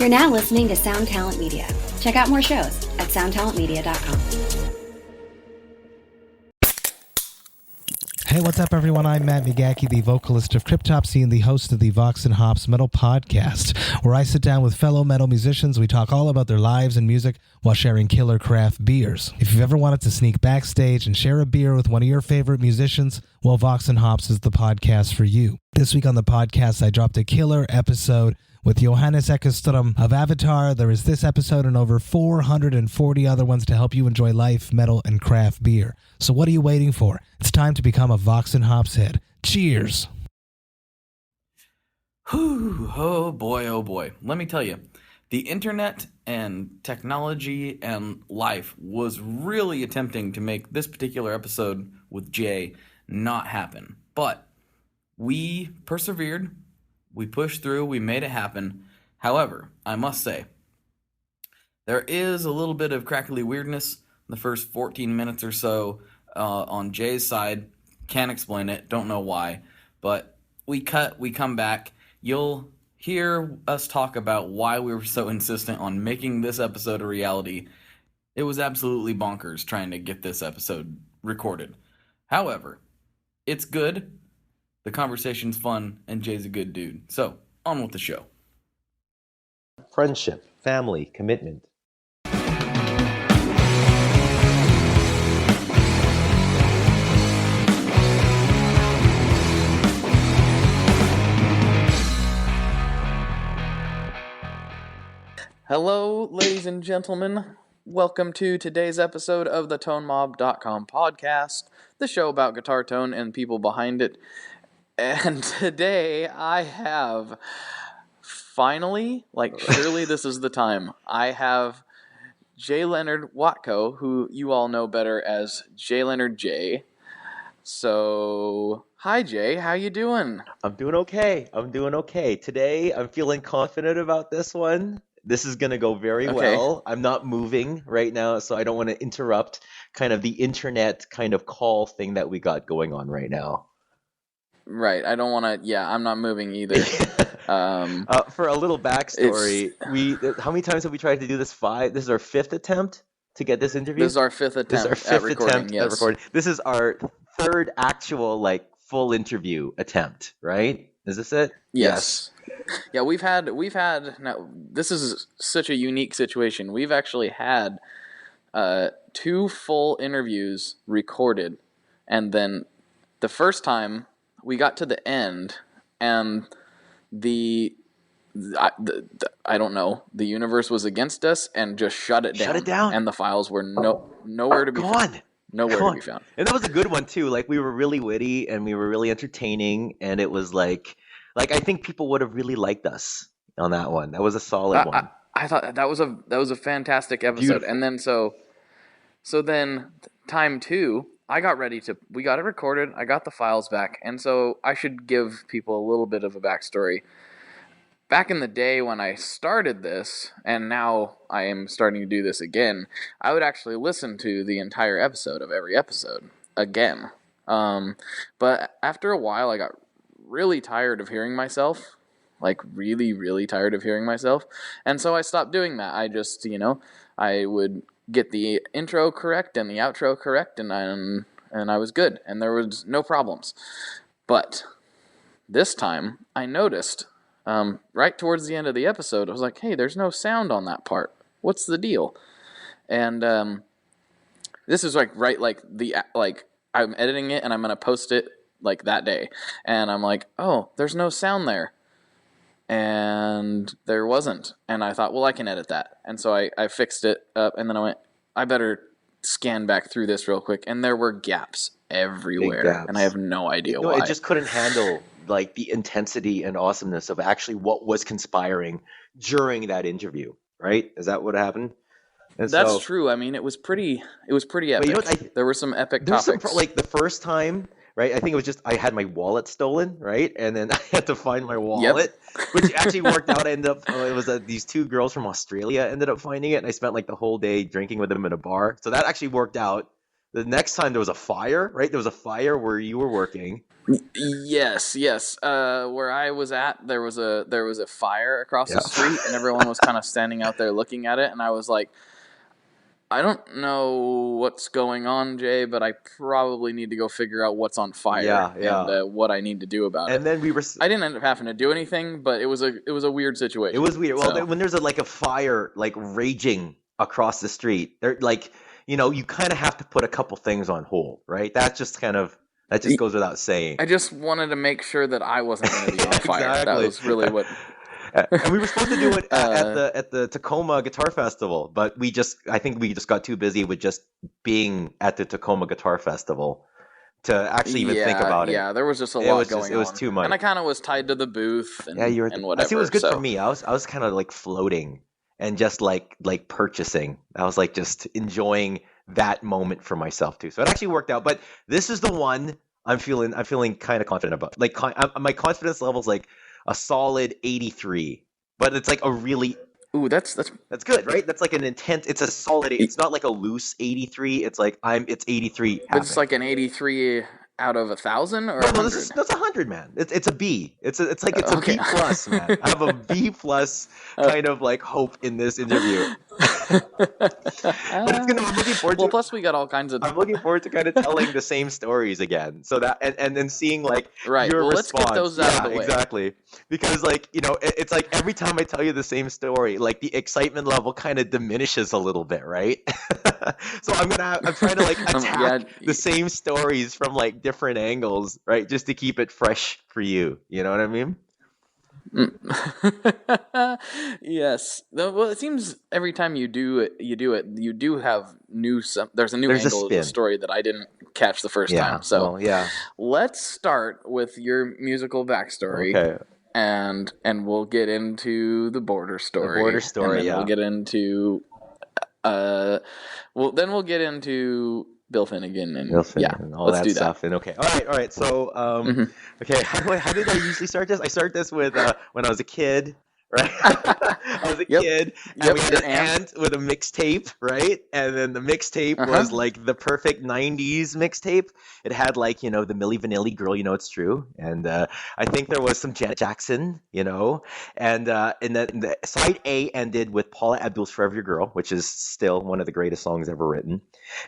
You're now listening to Sound Talent Media. Check out more shows at soundtalentmedia.com. Hey, what's up, everyone? I'm Matt Migaki, the vocalist of Cryptopsy and the host of the Vox and Hops Metal Podcast, where I sit down with fellow metal musicians. We talk all about their lives and music while sharing killer craft beers. If you've ever wanted to sneak backstage and share a beer with one of your favorite musicians, well, Vox and Hops is the podcast for you. This week on the podcast, I dropped a killer episode with Johannes Ekström of Avatar. There is this episode and over 440 other ones to help you enjoy life, metal, and craft beer. So what are you waiting for? It's time to become a Vox and Hops head. Cheers! Whew, oh boy. Let me tell you, the internet and technology and life was really attempting to make this particular episode with Jay not happen. But we persevered. We pushed through, we made it happen. However, I must say, there is a little bit of crackly weirdness in the first 14 minutes or so on Jay's side. Can't explain it, don't know why. But we come back. You'll hear us talk about why we were so insistent on making this episode a reality. It was absolutely bonkers trying to get this episode recorded. However, it's good. The conversation's fun, and Jay's a good dude. So, on with the show. Friendship, family, commitment. Hello, ladies and gentlemen. Welcome to today's episode of the ToneMob.com podcast, the show about guitar tone and people behind it. And today I have, finally, surely this is the time, I have Leonard Juatco, who you all know better as Leonard J. So, hi Jay, how you doing? I'm doing okay. Today I'm feeling confident about this one. This is going to go very well. I'm not moving right now, so I don't want to interrupt kind of the internet kind of call thing that we got going on right now. Right, I don't want to, I'm not moving either. For a little backstory, how many times have we tried to do this? 5? This is our 5th attempt to get this interview? This is our 5th attempt at recording, yes. This is our 3rd actual, full interview attempt, right? Is this it? Yes. Yeah, we've had, now, this is such a unique situation. We've actually had 2 full interviews recorded, and then the first time we got to the end, and I don't know, the universe was against us and just shut it down. And the files were nowhere to be found. Nowhere to be found. And that was a good one too. We were really witty and we were really entertaining, and it was I think people would have really liked us on that one. That was a solid one. I thought that was a fantastic episode. Beautiful. And then so then time 2. We got it recorded, I got the files back, and so I should give people a little bit of a backstory. Back in the day when I started this, and now I am starting to do this again, I would actually listen to the entire episode of every episode again. But after a while, I got really tired of hearing myself, really, really tired of hearing myself, and so I stopped doing that. I just, I would get the intro correct and the outro correct, and I was good, and there was no problems. But this time, I noticed, right towards the end of the episode, I was like, hey, there's no sound on that part. What's the deal? And this is I'm editing it, and I'm going to post it, that day. And I'm like, oh, there's no sound there. And there wasn't. And I thought, well, I can edit that. And so I fixed it up, and then I went, I better scan back through this real quick. And there were gaps everywhere. And I have no idea why. It just couldn't handle the intensity and awesomeness of actually what was conspiring during that interview, right? Is that what happened? That's true. I mean, it was pretty epic. There were some epic topics. The first time, right? I think it was just I had my wallet stolen, right? And then I had to find my wallet, which actually worked out. I ended up it was these 2 girls from Australia ended up finding it, and I spent the whole day drinking with them in a bar. So that actually worked out. the next time there was a fire, right? There was a fire where you were working. Yes. Where I was at, there was a fire across the street, and everyone was kind of standing out there looking at it, and I was like, I don't know what's going on, Jay, but I probably need to go figure out what's on fire and what I need to do about it. And then I didn't end up having to do anything, but it was a weird situation. It was weird. Well, when there's a fire like raging across the street, there you kind of have to put a couple things on hold, right? That just goes without saying. I just wanted to make sure that I wasn't going to be on fire. Exactly. That was really what. And we were supposed to do it at the Tacoma Guitar Festival, but I think we just got too busy with just being at the Tacoma Guitar Festival to actually even think about it. Yeah, there was just a lot going on. It was too much. And I kind of was tied to the booth and whatever. See, it was good for me. I was kind of like floating and just like purchasing. I was like just enjoying that moment for myself too. So it actually worked out. But this is the one I'm feeling kind of confident about. Like my confidence level is like a solid 83, but it's like a really that's good, right? That's like an intense. It's a solid. It's not like a loose 83. It's like it's 83. It's like an 83 out of 1,000 or no, that's 100, man. It's a B. It's a B plus, man. I have a B plus kind of like hope in this interview. But I'm looking forward to. Well, plus we got all kinds of. I'm looking forward to kind of telling the same stories again, so that and then seeing like your response. Let's get those out of the way. Exactly, because like it's like every time I tell you the same story, like the excitement level kind of diminishes a little bit, right? So I'm trying to like attack the same stories from like different angles, right? Just to keep it fresh for you. You know what I mean? Yes. Well, it seems every time you do it, you do have there's a new angle of the story that I didn't catch the first time. So let's start with your musical backstory. Okay. And we'll get into the border story. The border story, and then we'll get into we'll get into Bill Finnegan and all that stuff. And all right. So okay, how did I usually start this? I start this with when I was a kid, right? I was a kid, and we had an aunt with a mixtape, right? And then the mixtape was like the perfect '90s mixtape. It had like the Milli Vanilli Girl, It's True, and I think there was some Janet Jackson, and then the side A ended with Paula Abdul's "Forever Your Girl," which is still one of the greatest songs ever written.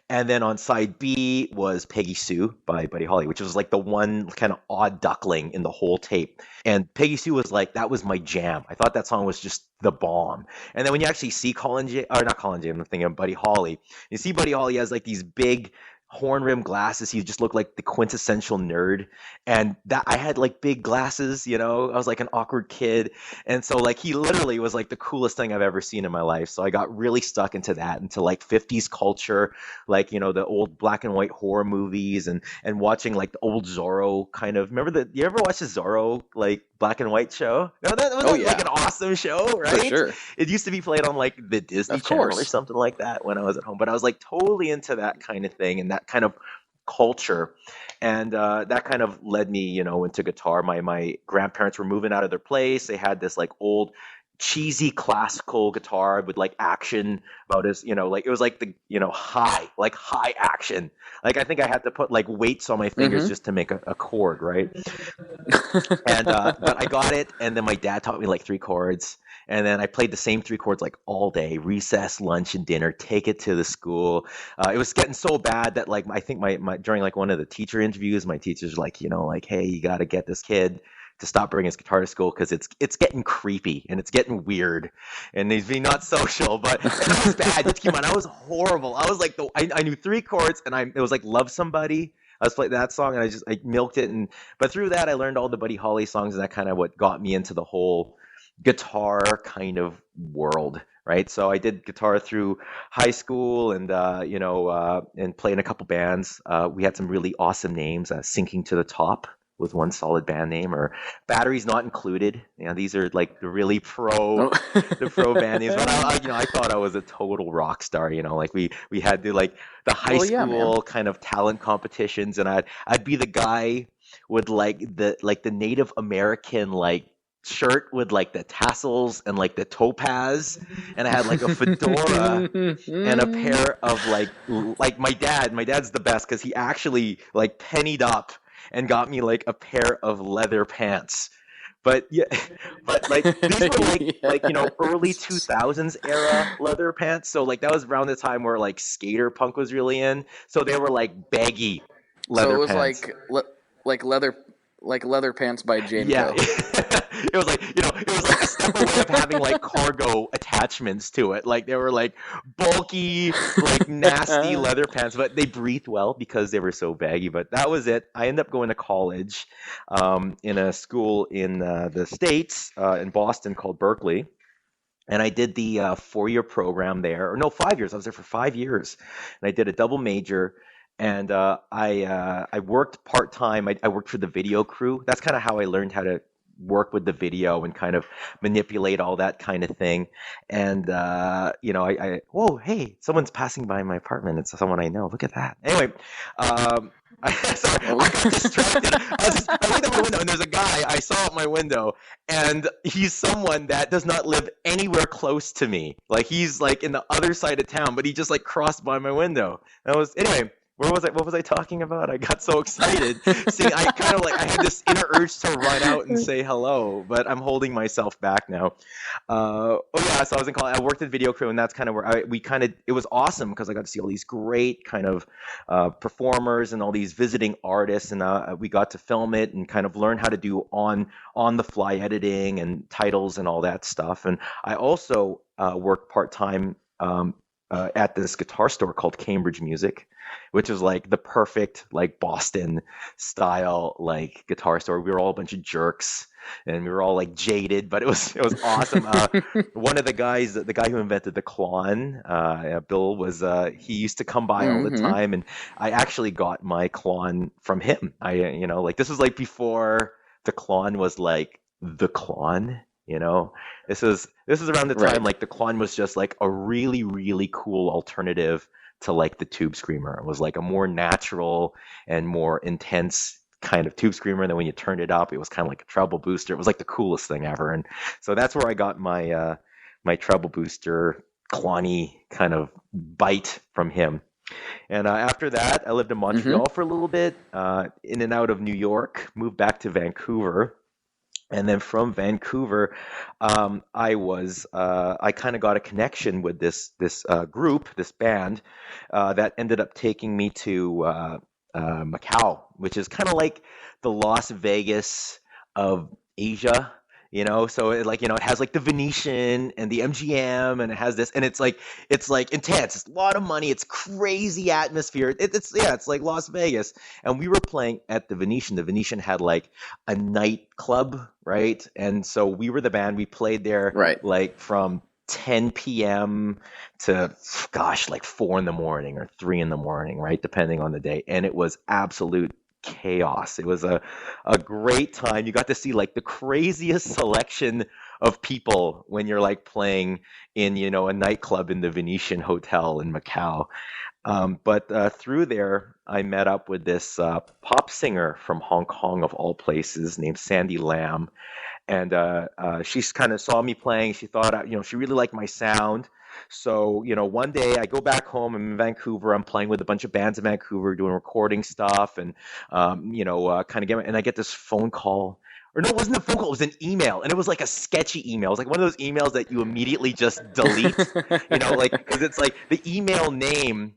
And then on side B was Peggy Sue by Buddy Holly, which was like the one kind of odd duckling in the whole tape. And Peggy Sue was like, that was my jam. I thought that song was just the bomb. And then when you actually see I'm thinking of Buddy Holly. You see Buddy Holly has like these big horn-rimmed glasses. He just looked like the quintessential nerd. And that I had like big glasses, I was like an awkward kid. And so like he literally was like the coolest thing I've ever seen in my life. So I got really stuck into like 50s culture, like, the old black and white horror movies and watching like the old Zorro kind of. You ever watch the Zorro like black and white show? No, that was like an awesome show, right? For sure. It used to be played on like the Disney Channel or something like that when I was at home. But I was like totally into that kind of thing and that kind of culture. And that kind of led me, into guitar. My grandparents were moving out of their place. They had this like old cheesy classical guitar with like action about his, like it was like the, high action. Like I think I had to put like weights on my fingers just to make a chord, right? And but I got it, and then my dad taught me like 3 chords. And then I played the same 3 chords like all day, recess, lunch, and dinner, take it to the school. It was getting so bad that like I think my during like one of the teacher interviews, my teacher's like, hey, you got to get this kid to stop bringing his guitar to school because it's getting creepy and it's getting weird and he's being not social. But it was bad. Just keep on. I was horrible. I was like I knew 3 chords and it was like Love Somebody. I was playing that song and I milked it. But through that I learned all the Buddy Holly songs, and that kind of what got me into the whole guitar kind of world, right? So I did guitar through high school and and played in a couple bands. We had some really awesome names. Sinking to the Top with one solid band name, or Batteries Not Included. These are like the really the pro band names. But I thought I was a total rock star. Like we had the the high school kind of talent competitions, and I'd be the guy with like the Native American like shirt with like the tassels and like the topaz, and I had like a fedora and a pair of like my dad's the best because he actually like pennied up and got me like a pair of leather pants. But yeah, but like these were like early 2000s era leather pants. So like that was around the time where like skater punk was really in. So they were like baggy So leather it was pants. like leather pants by Yeah. Janko. It was like, it was like a step away of having like cargo attachments to it. Like they were like bulky, like nasty leather pants, but they breathed well because they were so baggy. But that was it. I ended up going to college in a school in the States, in Boston called Berkeley. And I did the 4-year program there, or no, 5 years. I was there for 5 years, and I did a double major. And I worked part time. I worked for the video crew. That's kind of how I learned how to work with the video and kind of manipulate all that kind of thing. And whoa, hey, someone's passing by my apartment. It's someone I know. Look at that. Anyway, sorry, I got distracted. I looked out my window and there's a guy I saw at my window, and he's someone that does not live anywhere close to me. Like he's like in the other side of town, but he just like crossed by my window. Anyway. What was I talking about? I got so excited. See, I kind of like I had this inner urge to run out and say hello, but I'm holding myself back now. So I was in college. I worked at video crew, and that's kind of where it was awesome because I got to see all these great kind of performers and all these visiting artists, and we got to film it and kind of learn how to do on the fly editing and titles and all that stuff. And I also worked part time at this guitar store called Cambridge Music, which is like the perfect like Boston style like guitar store. We were all a bunch of jerks and we were all like jaded, but it was awesome. One of the guys, the guy who invented the Klon, Bill, was he used to come by all the time, and I actually got my Klon from him. Like this was like before the Klon was like the Klon. This is around the time like the Klon was just like a really, really cool alternative to like the Tube Screamer. It was like a more natural and more intense kind of Tube Screamer. And then when you turned it up, it was kind of like a treble booster. It was like the coolest thing ever. And so that's where I got my my treble booster Klon-y kind of bite from him. And after that, I lived in Montreal for a little bit, in and out of New York, moved back to Vancouver. And then from Vancouver, I kind of got a connection with this group, this band, that ended up taking me to Macau, which is kind of like the Las Vegas of Asia. So it has like the Venetian and the MGM, and it has this, and it's like intense. It's a lot of money. It's crazy atmosphere. It's like Las Vegas. And we were playing at the Venetian. The Venetian had like a nightclub, right? And so we were the band. We played there like from 10 p.m. to like 4 in the morning or 3 in the morning, right? Depending on the day. And it was absolute chaos. It was a great time. You got to see like the craziest selection of people when you're like playing in a nightclub in the Venetian Hotel in Macau. But through there, I met up with this pop singer from Hong Kong, of all places, named Sandy Lam. And she kind of saw me playing. She thought, she really liked my sound. So, one day I go back home. I'm in Vancouver. I'm playing with a bunch of bands in Vancouver, doing recording stuff, and and I get this phone call. Or no, it wasn't a phone call. It was an email, and it was like a sketchy email. It was like one of those emails that you immediately just delete. Because it's like the email name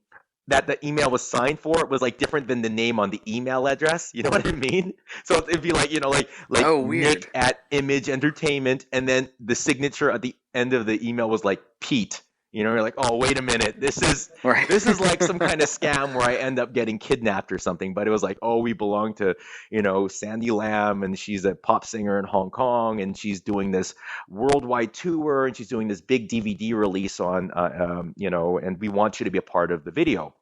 that the email was signed for was like different than the name on the email address. You know what I mean? So it'd be like, oh, weird. Nick at Image Entertainment, and then the signature at the end of the email was like Pete. You're like, oh, wait a minute. This is like some kind of scam where I end up getting kidnapped or something. But it was like, oh, we belong to, Sandy Lam, and she's a pop singer in Hong Kong, and she's doing this worldwide tour, and she's doing this big DVD release on, and we want you to be a part of the video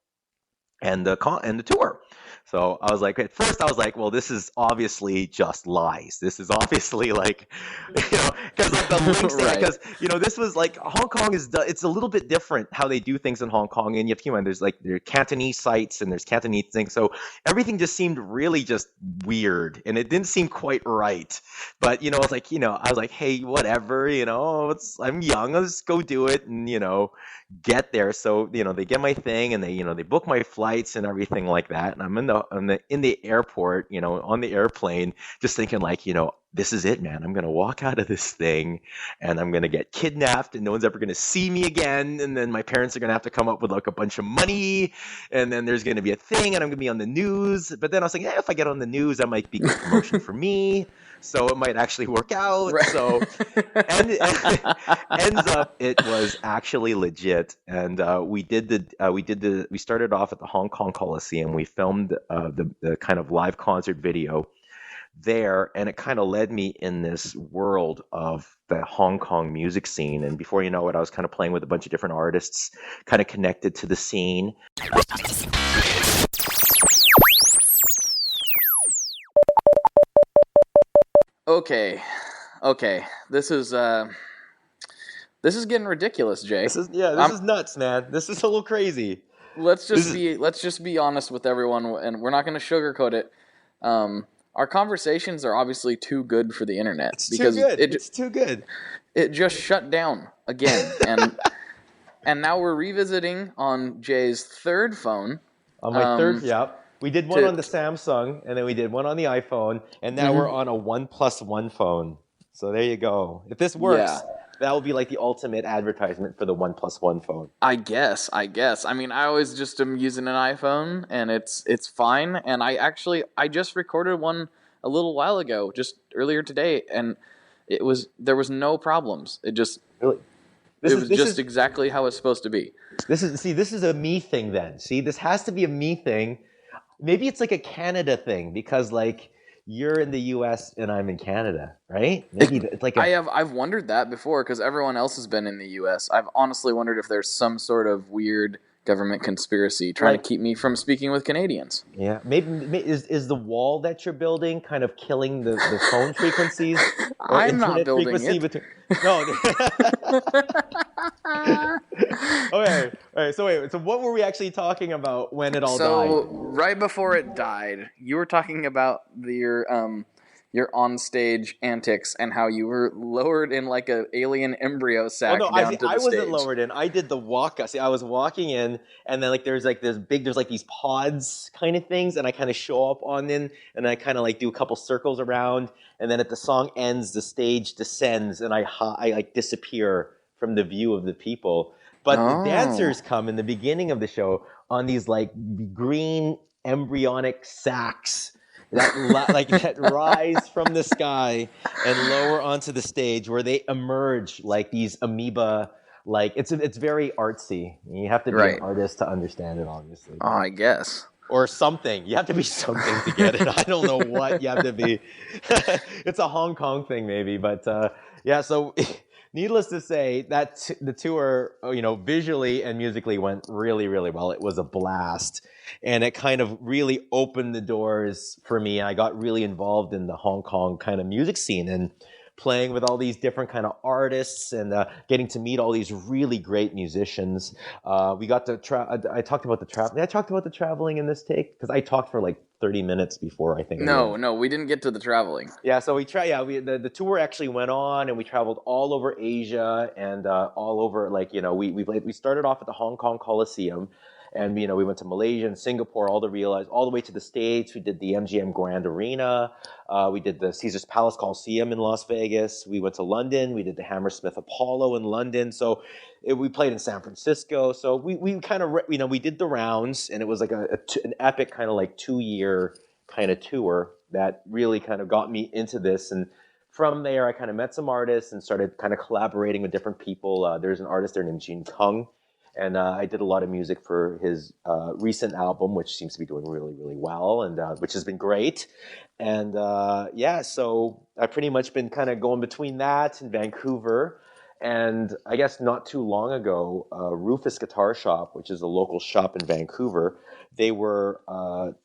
and the tour. So I was like, at first I was like, well, this is obviously just lies. This is obviously like, because like the links there, Right. because this was like Hong Kong it's a little bit different how they do things in Hong Kong, and you have to keep in mind there are Cantonese sites and there's Cantonese things, so everything just seemed really just weird, and it didn't seem quite right. But I was like, hey, whatever, I'm young, let's go do it, and get there. So they get my thing, and they book my flights and everything like that, and I'm in the airport, on the airplane, just thinking like, this is it, man. I'm gonna walk out of this thing, and I'm gonna get kidnapped, and no one's ever gonna see me again, and then my parents are gonna have to come up with like a bunch of money, and then there's gonna be a thing, and I'm gonna be on the news. But then I was like, if I get on the news, that might be good promotion for me, so it might actually work out. Right. So ends up it was actually legit, and we started off at the Hong Kong Coliseum. We filmed the kind of live concert video there, and it kind of led me in this world of the Hong Kong music scene. And before you know it, I was kind of playing with a bunch of different artists, kind of connected to the scene. Okay. This is getting ridiculous, Jay. This is nuts, man. This is a little crazy. Let's just be honest with everyone, and we're not going to sugarcoat it. Our conversations are obviously too good for the internet. It's too good. It just shut down again, and now we're revisiting on Jay's third phone. On my third, yeah. We did one on the Samsung, and then we did one on the iPhone, and now we're on a OnePlus phone. So there you go. If this works, that will be like the ultimate advertisement for the OnePlus phone. I guess. I mean, I always just am using an iPhone, and it's fine. And I just recorded one a little while ago, just earlier today, and there was no problems. It just really. It was just exactly how it's supposed to be. This is a me thing then. See, this has to be a me thing. Maybe it's like a Canada thing, because like you're in the U.S. and I'm in Canada, right? Maybe it's like I've wondered that before, because everyone else has been in the U.S. I've honestly wondered if there's some sort of weird government conspiracy trying to keep me from speaking with Canadians. Yeah, maybe is the wall that you're building kind of killing the phone frequencies? I'm not building it. No. Okay. All right. So what were we actually talking about when it all died? So right before it died, you were talking about your onstage antics and how you were lowered in like an alien embryo sack down to the stage. I wasn't lowered in. I did the walk. See, I was walking in, and then like there's these pods kind of things, and I kind of show up on them, and I kind of like do a couple circles around, and then at the song ends, the stage descends, and I like disappear from the view of the people. But the dancers come in the beginning of the show on these like green embryonic sacks that rise from the sky and lower onto the stage, where they emerge like these amoeba. Like it's very artsy. You have to be an artist to understand it, obviously. Oh, I guess. Or something. You have to be something to get it. I don't know what you have to be. It's a Hong Kong thing, maybe. But yeah, so needless to say, that the tour, visually and musically went really, really well. It was a blast. And it kind of really opened the doors for me. I got really involved in the Hong Kong kind of music scene and playing with all these different kind of artists and getting to meet all these really great musicians. We got to I talked about the travel. I talked about the traveling in this take, because I talked for like 30 minutes before, I think. No, we didn't get to the traveling. Yeah, so the tour actually went on, and we traveled all over Asia and all over, like, we started off at the Hong Kong Coliseum. And, we went to Malaysia and Singapore, all the way to the States. We did the MGM Grand Arena. We did the Caesars Palace Coliseum in Las Vegas. We went to London. We did the Hammersmith Apollo in London. So we played in San Francisco. So we kind of, we did the rounds, and it was like an epic kind of like 2-year kind of tour that really kind of got me into this. And from there, I kind of met some artists and started kind of collaborating with different people. There's an artist there named Jin Kung. And I did a lot of music for his recent album, which seems to be doing really, really well, and which has been great. And so I've pretty much been kind of going between that and Vancouver. And I guess not too long ago, Rufus Guitar Shop, which is a local shop in Vancouver, they were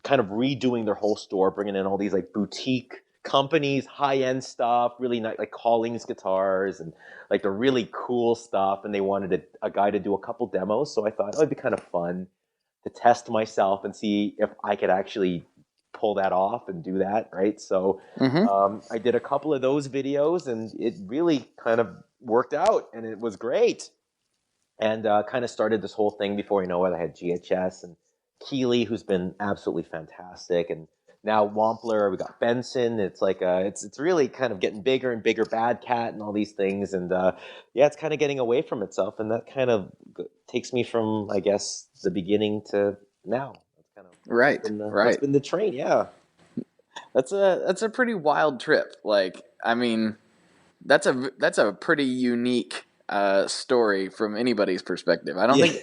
kind of redoing their whole store, bringing in all these like boutique companies, high-end stuff, really nice, like Collings guitars and like the really cool stuff. And they wanted a guy to do a couple demos. So I thought it'd be kind of fun to test myself and see if I could actually pull that off and do that, right? So I did a couple of those videos, and it really kind of worked out, and it was great. And kind of started this whole thing. Before you know it, I had GHS and Keeley, who's been absolutely fantastic, and now Wampler. We got Benson. It's like it's really kind of getting bigger and bigger. Bad Cat and all these things, and yeah, it's kind of getting away from itself, and that kind of takes me from, I guess, the beginning to now. That's kind of right. That's been the train. Yeah, that's a pretty wild trip. Like, I mean, that's a pretty unique story from anybody's perspective. I don't think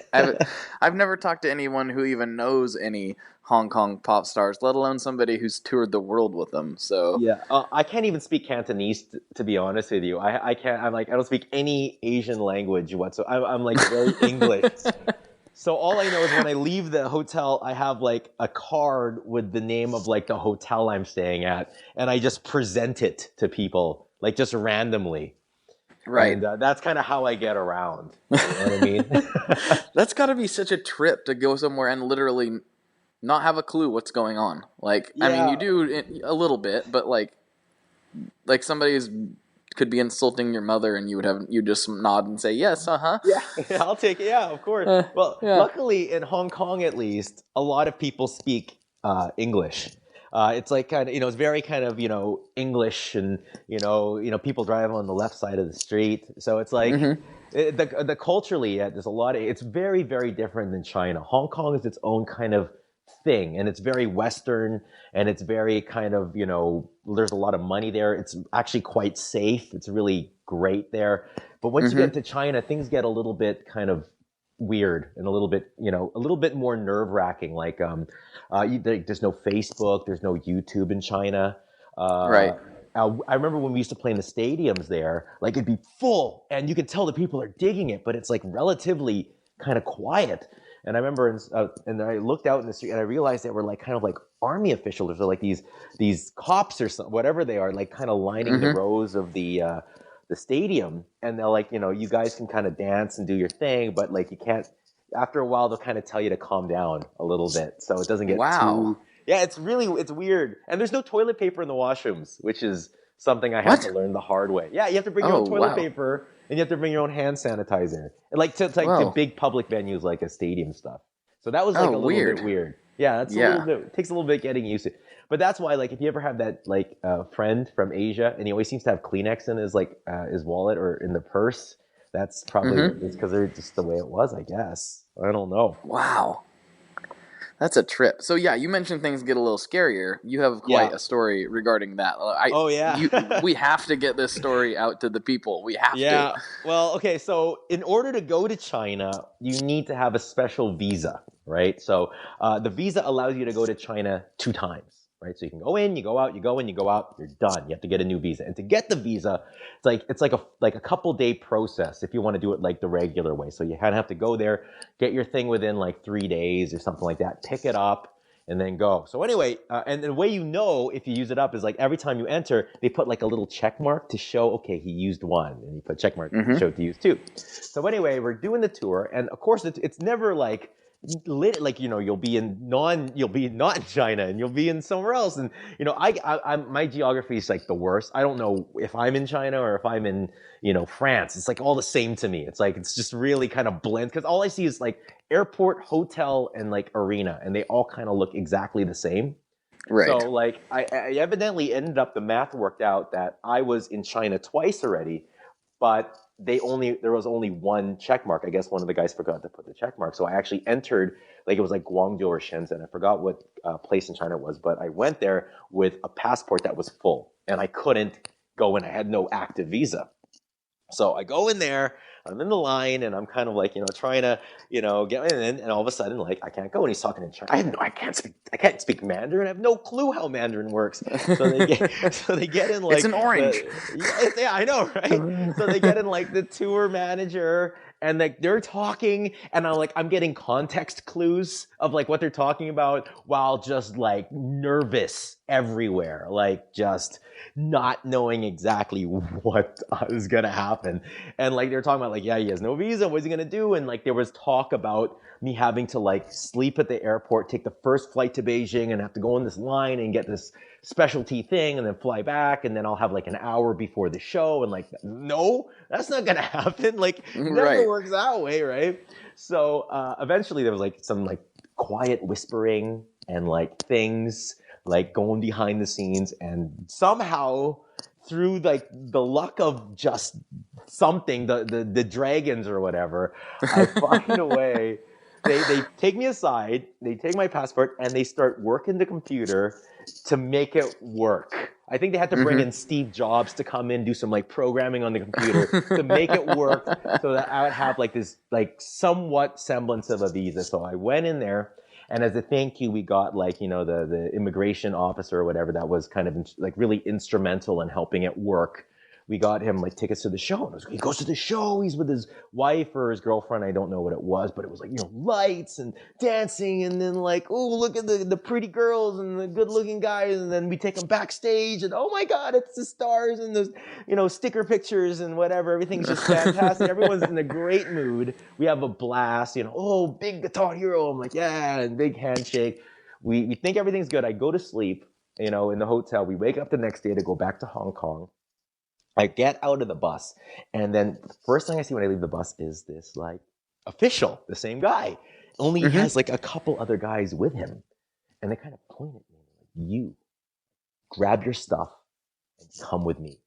I've never talked to anyone who even knows any Hong Kong pop stars, let alone somebody who's toured the world with them. So yeah, I can't even speak Cantonese, to be honest with you. I can't. I don't speak any Asian language whatsoever. I'm like very English. So all I know is when I leave the hotel, I have like a card with the name of like the hotel I'm staying at, and I just present it to people like just randomly. Right. And that's kind of how I get around. You know what I mean? That's got to be such a trip to go somewhere and literally not have a clue what's going on. Like, yeah. I mean, you do a little bit, but like somebody's could be insulting your mother, and you just nod and say yes, Yeah, I'll take it. Yeah, of course. Well, luckily in Hong Kong, at least, a lot of people speak English. It's like kind of, it's very kind of, English, and, people drive on the left side of the street. So it's like the culturally, there's a lot of, it's very, very different than China. Hong Kong is its own kind of thing, and it's very Western, and it's very kind of, there's a lot of money there. It's actually quite safe. It's really great there. But once you get to China, things get a little bit kind of weird and a little bit more nerve-wracking. Like there's no Facebook, there's no YouTube in China. Right. I remember when we used to play in the stadiums there, like it'd be full, and you could tell the people are digging it, but it's like relatively kind of quiet. And I remember, and I looked out in the street, and I realized they were like kind of like army officials, or like these cops or something, whatever they are, like kind of lining the rows of the stadium, and they're like, you guys can kind of dance and do your thing, but like you can't. After a while, they'll kind of tell you to calm down a little bit, so it doesn't get too. Yeah, it's weird, and there's no toilet paper in the washrooms, which is something I had to learn the hard way. Yeah, you have to bring your own toilet paper, and you have to bring your own hand sanitizer, and like to big public venues like a stadium stuff. So that was like a little bit weird. Yeah, that's a little bit. It takes a little bit getting used to. But that's why, like, if you ever have that like friend from Asia, and he always seems to have Kleenex in his wallet or in the purse, that's probably it's because they're just the way it was, I guess. I don't know. Wow. That's a trip. So yeah, you mentioned things get a little scarier. You have quite a story regarding that. We have to get this story out to the people. We have to. Yeah. Well, okay. So in order to go to China, you need to have a special visa, right? So the visa allows you to go to China 2 times. Right, so you can go in, you go out, you go in, you go out. You're done. You have to get a new visa, and to get the visa, it's like a couple day process if you want to do it like the regular way. So you kind of have to go there, get your thing within like 3 days or something like that, pick it up, and then go. So anyway, and the way if you use it up is like every time you enter, they put like a little check mark to show, okay, he used 1, and you put check mark to show to use 2. So anyway, we're doing the tour, and of course it's never like. Like you'll be not in China, and you'll be in somewhere else, and my geography is like the worst. I don't know if I'm in China or if I'm in France. It's like all the same to me. It's like it's just really kind of blend, because all I see is like airport, hotel, and like arena, and they all kind of look exactly the same. Right. So like I evidently ended up, the math worked out that I was in China twice already, but there was only 1 check mark. I guess one of the guys forgot to put the check mark. So I actually entered, like it was like Guangzhou or Shenzhen. I forgot what place in China it was, but I went there with a passport that was full, and I couldn't go in. I had no active visa. So I go in there, I'm in the line, and I'm kind of like, trying to, get in, and all of a sudden, like, I can't go, and he's talking in Chinese. I can't speak Mandarin. I have no clue how Mandarin works. So they get in like It's an orange. yeah, I know, right? So they get in like the tour manager, and like they're talking, and I'm getting context clues of like what they're talking about, while just like nervous everywhere, like just not knowing exactly what is gonna happen. And like they're talking about like, yeah, he has no visa, what's he gonna do? And like there was talk about me having to like sleep at the airport, take the first flight to Beijing, and have to go on this line and get this specialty thing, and then fly back, and then I'll have like an hour before the show. And like, no, that's not gonna happen. Like, never works that way, right? So eventually there was like some like quiet whispering and like things like going behind the scenes, and somehow through like the luck of just something, the dragons or whatever, I find a way. They take me aside, they take my passport, and they start working the computer to make it work. I think they had to bring in Steve Jobs to come in, do some like programming on the computer to make it work, so that I would have like this like somewhat semblance of a visa. So I went in there, and as a thank you, we got like, the immigration officer or whatever that was kind of like really instrumental in helping it work. We got him like tickets to the show. And he goes to the show. He's with his wife or his girlfriend. I don't know what it was, but it was like, lights and dancing. And then like, oh, look at the pretty girls and the good looking guys. And then we take them backstage, and oh my God, it's the stars and the, sticker pictures and whatever. Everything's just fantastic. Everyone's in a great mood. We have a blast, oh, big Guitar Hero. I'm like, yeah, and big handshake. We think everything's good. I go to sleep, in the hotel. We wake up the next day to go back to Hong Kong. I get out of the bus, and then the first thing I see when I leave the bus is this like official, the same guy, only he has like a couple other guys with him, and they kind of point at me like, "You grab your stuff and come with me,"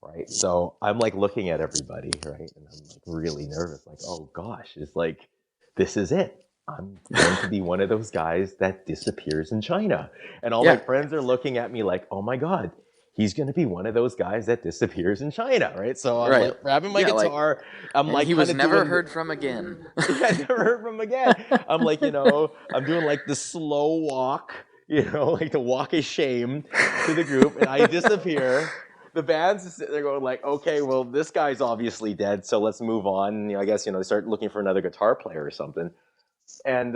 right? So I'm like looking at everybody, right, and I'm like really nervous, like, oh gosh, it's like this is it. I'm going to be one of those guys that disappears in China, and all my friends are looking at me like, oh my God. He's going to be one of those guys that disappears in China, right? So I'm like grabbing my guitar. I'm like, he was never heard from again. Never heard from again. I'm like, I'm doing like the slow walk, like the walk of shame to the group, and I disappear. The band's they're going like, okay, well, this guy's obviously dead, so let's move on. And, I guess they start looking for another guitar player or something, and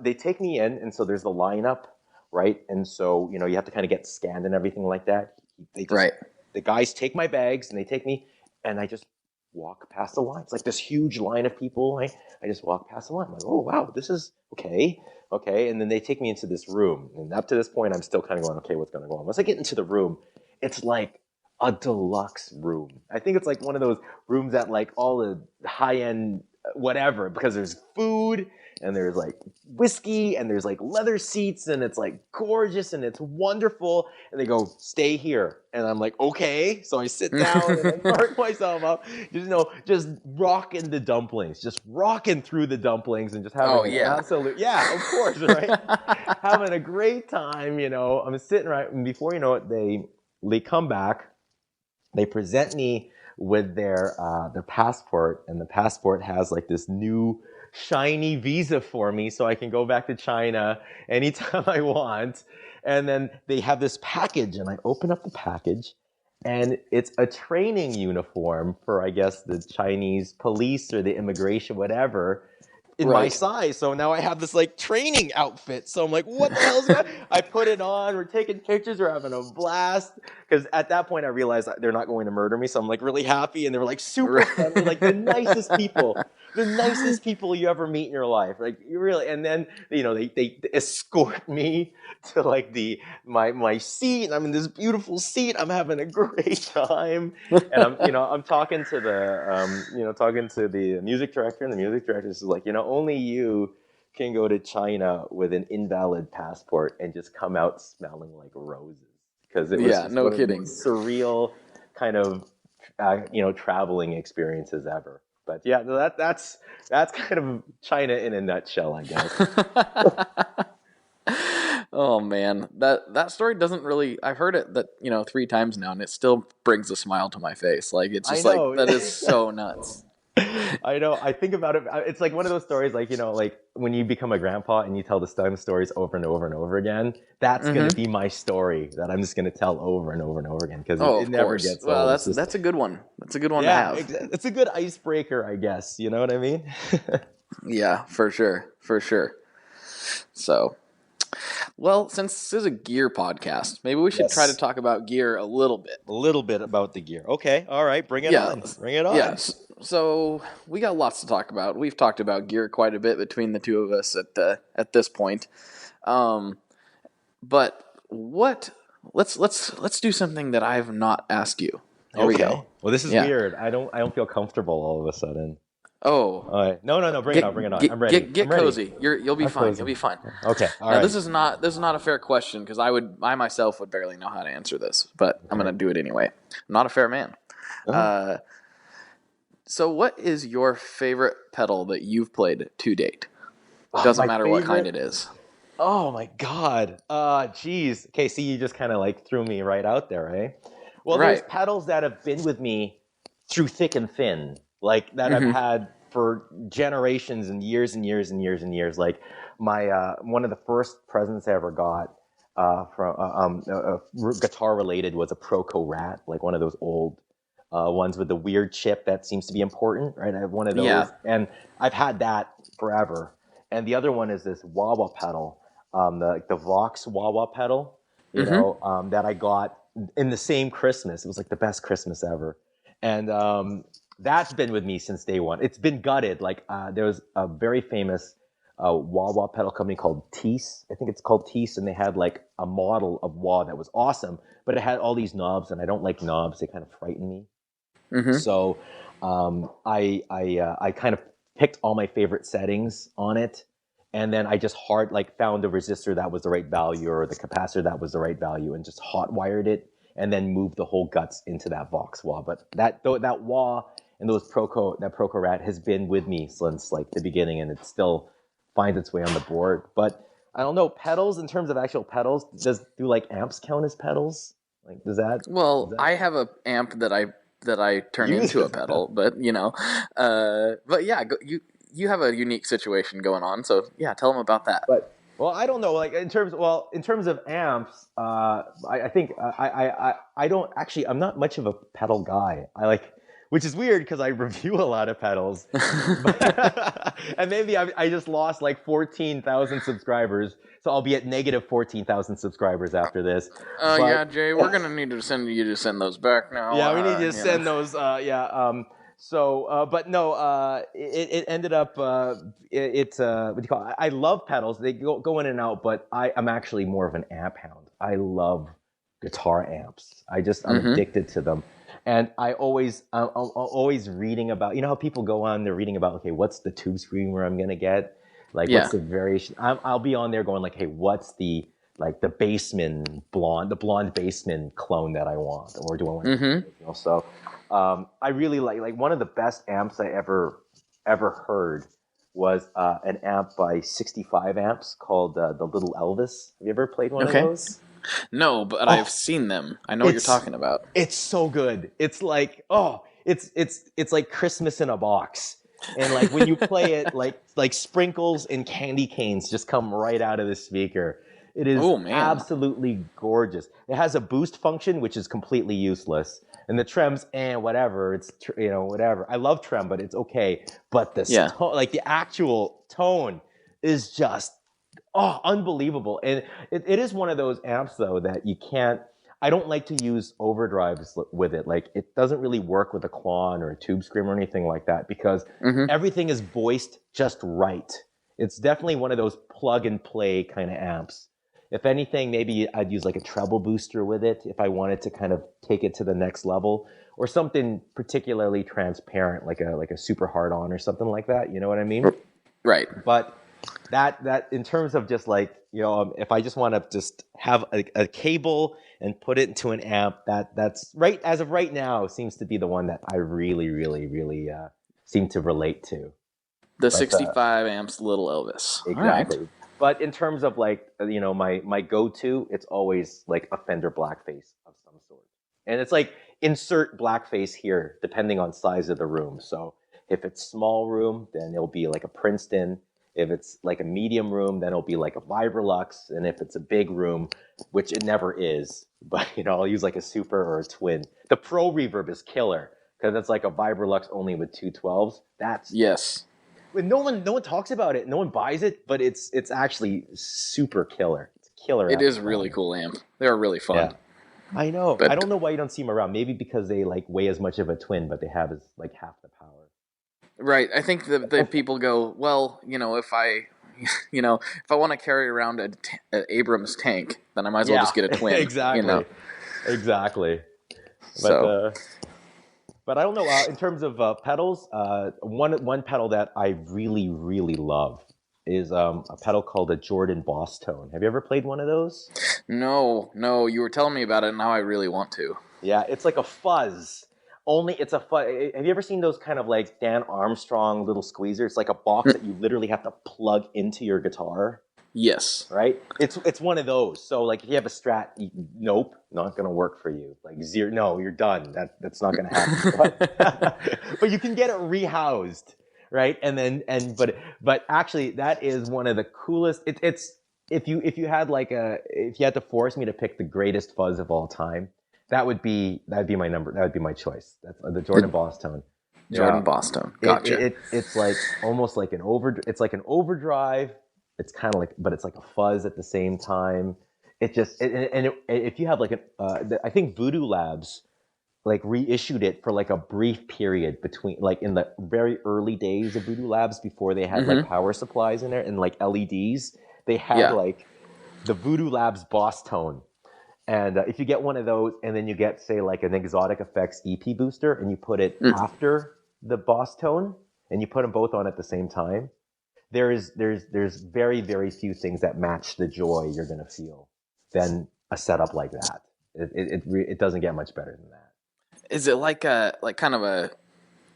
they take me in, and so there's the lineup, right? And so you have to kind of get scanned and everything like that. The guys take my bags and they take me, and I just walk past the line. It's like this huge line of people. Right? I just walk past the line. I'm like, oh wow, this is okay. And then they take me into this room, and up to this point, I'm still kind of going, okay, what's going to go on? Once I get into the room, it's like a deluxe room. I think it's like one of those rooms at like all the high end whatever, because there's food and there's like whiskey and there's like leather seats, and it's like gorgeous and it's wonderful. And they go, stay here. And I'm like, okay. So I sit down and I mark myself up, just rocking the dumplings, just rocking through the dumplings and just having absolute, of course, right? Having a great time, I'm sitting right, and before you know it, they come back, they present me with their passport, and the passport has like this new shiny visa for me, so I can go back to China anytime I want. And then they have this package, and I open up the package, and it's a training uniform for, I guess, the Chinese police or the immigration, whatever, in my size. So now I have this like training outfit. So I'm like, what the hell is that? I put it on. We're taking pictures. We're having a blast. Because at that point I realized that they're not going to murder me. So I'm like really happy. And they were like super friendly, like the nicest people. The nicest people you ever meet in your life. Like you really, and then, they escort me to like my seat, and I'm in this beautiful seat. I'm having a great time. And I'm talking to the music director, and the music director is like, only you can go to China with an invalid passport and just come out smelling like roses. Because it was just no one kidding. Of the surreal kind of traveling experiences ever. But yeah, that's kind of China in a nutshell, I guess. Oh man, that story doesn't really. I've heard it 3 times now, and it still brings a smile to my face. Like it's just like that is so nuts. I know. I think about it. It's like one of those stories, like, like when you become a grandpa and you tell the same stories over and over and over again. That's going to be my story that I'm just going to tell over and over and over again because Oh, it of never course. gets Well, old. that's a good one. That's a good one to Yeah, have. it's a good icebreaker, I guess. You know what I mean? Yeah, for sure. For sure. So, well, since this is a gear podcast, maybe we should try to Yes. talk about gear a little bit. A little bit about the gear. Okay. All right. Bring it Yeah. on. Bring it on. Yes. So we got lots to talk about. We've talked about gear quite a bit between the two of us at this point. But what? Let's do something that I have not asked you. Here we go. Well, this is Yeah. weird. I don't feel comfortable all of a sudden. Oh. All right. No. Bring it on. Bring it on. I'm ready. Get I'm ready. cozy. You'll be I'm fine. cozy. You'll be fine. Okay. All Now, right. this is not a fair question because I myself would barely know how to answer this, but I'm going to do it anyway. I'm not a fair man. Oh. So what is your favorite pedal that you've played to date? Doesn't matter what kind it is. Oh my God. Geez. Okay, see, you just kind of like threw me right out there, eh? Well, there's Right. pedals that have been with me through thick and thin, like that I've had for generations and years and years and years and years. Like my one of the first presents I ever got from guitar related was a Proco Rat, like one of those old ones with the weird chip that seems to be important, right? I have one of those, Yeah. and I've had that forever. And the other one is this wah wah pedal, the Vox wah wah pedal, that I got in the same Christmas. It was like the best Christmas ever, and that's been with me since day one. It's been gutted. Like there was a very famous wah wah pedal company called Teese. I think it's called Teese, and they had like a model of wah that was awesome, but it had all these knobs, and I don't like knobs. They kind of frighten me. So I kind of picked all my favorite settings on it, and then I just found the resistor that was the right value or the capacitor that was the right value, and just hot wired it, and then moved the whole guts into that Vox wah. But that wah and that Proco Rat has been with me since like the beginning, and it still finds its way on the board. But I don't know, pedals in terms of actual pedals. Do like amps count as pedals? Like does that? Well, I have a amp that I turn into a pedal, but but yeah, you have a unique situation going on, so yeah, tell them about that. But I don't know. Like in terms of amps, I think I don't actually. I'm not much of a pedal guy. Which is weird because I review a lot of pedals, and maybe I just lost like 14,000 subscribers, so I'll be at negative 14,000 subscribers after this. Yeah, Jay, we're gonna need to send those back now. Yeah, we need to send those. But no, it ended up. What do you call it? I love pedals. They go in and out, but I'm actually more of an amp hound. I love guitar amps. I'm addicted to them. And I'm always reading about, how people go on, they're reading about, okay, what's the tube screamer I'm going to get? Like, what's the variation? I'll be on there going like, hey, what's the Bassman the blonde Bassman clone that I want? Or do I want So I really like one of the best amps I ever heard was an amp by 65 amps called the Little Elvis. Have you ever played one of those? No, but I've seen them. I know what you're talking about. It's so good. It's like it's like Christmas in a box, and like when you play it, like sprinkles and candy canes just come right out of the speaker. It is absolutely gorgeous. It has a boost function, which is completely useless, and the trems whatever. It's whatever. I love trem, but it's okay. But the the actual tone is just. Oh, unbelievable. And it is one of those amps, though, that you can't... I don't like to use overdrives with it. Like, it doesn't really work with a Klon or a Tube Screamer or anything like that because everything is voiced just right. It's definitely one of those plug-and-play kind of amps. If anything, maybe I'd use like a treble booster with it if I wanted to kind of take it to the next level, or something particularly transparent, like a super hard-on or something like that. You know what I mean? Right. But... That in terms of just like if I just want to just have a cable and put it into an amp, that's right as of right now seems to be the one that I really seem to relate to. The 65 amps Little Elvis. Exactly. Right. But in terms of like my go-to, it's always like a Fender Blackface of some sort, and it's like insert Blackface here depending on size of the room. So If it's small room, then it'll be like a Princeton. If it's like a medium room, then it'll be like a Vibrolux. And if it's a big room, which it never is, but I'll use like a super or a twin. The Pro Reverb is killer because it's like a Vibrolux only with 212s. Yes. No one talks about it. No one buys it, but it's actually super killer. It's killer. It is really cool amp. They're really fun. Yeah. I know. But I don't know why you don't see them around. Maybe because they like weigh as much of a twin, but they have like half the power. Right. I think the people go, well, if I want to carry around an Abrams tank, then I might as well just get a twin. Exactly. Exactly. But I don't know. In terms of pedals, one pedal that I really, really love is a pedal called a Jordan Boss Tone. Have you ever played one of those? No. You were telling me about it, and now I really want to. Yeah, it's like a fuzz. Only it's a fuzz. Have you ever seen those kind of like Dan Armstrong little squeezers? It's like a box that you literally have to plug into your guitar. Yes. Right? It's one of those. So like if you have a Strat, nope, not going to work for you. Like zero, no, you're done. That's not going to happen. But you can get it rehoused, right? But actually that is one of the coolest. It's if you had if you had to force me to pick the greatest fuzz of all time, that'd be my number. That would be my choice. That's the Jordan Boss Tone. Jordan Boss Tone. Gotcha. It's like almost like it's like an overdrive. It's kind of like, but it's like a fuzz at the same time. If you have I think Voodoo Labs like reissued it for like a brief period between like in the very early days of Voodoo Labs before they had like power supplies in there and like LEDs. They had like the Voodoo Labs Boss Tone. And if you get one of those and then you get say like an Exotic Effects EP booster and you put it after the Boss Tone and you put them both on at the same time, there's very, very few things that match the joy you're going to feel than a setup like that. It doesn't get much better than that. Is it like kind of a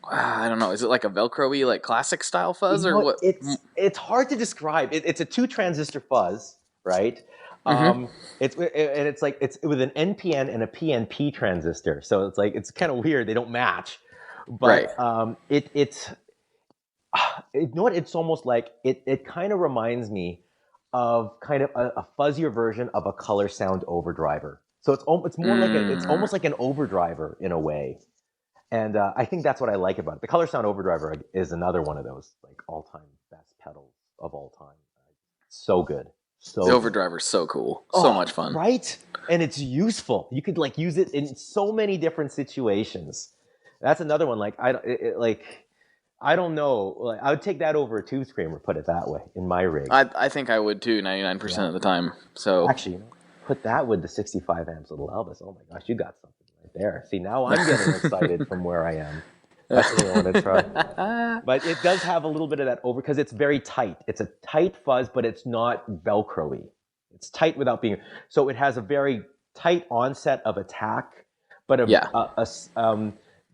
I don't know, is it like a Velcro-y like classic style fuzz or what? It's hard to describe. It's a 2-transistor fuzz, right? It's with an NPN and a PNP transistor. So it's kind of weird. They don't match. But it's it's almost like it kind of reminds me of kind of a fuzzier version of a color sound overdriver. So it's more like it's almost like an overdriver in a way. And I think that's what I like about it. The color sound overdriver is another one of those like all-time best pedals of all time. So good. So the overdriver's so cool. So much fun. Right? And it's useful. You could like use it in so many different situations. That's another one. Like I don't know. Like, I would take that over a Tube Screamer, put it that way, in my rig. I think I would too, 99% of the time. So actually, put that with the 65 amps little Elvis. Oh my gosh, you got something right there. See, now I'm getting excited from where I am. That's what I want to try. But it does have a little bit of that because it's very tight. It's a tight fuzz, but it's not Velcro-y. It's tight without being. So it has a very tight onset of attack, but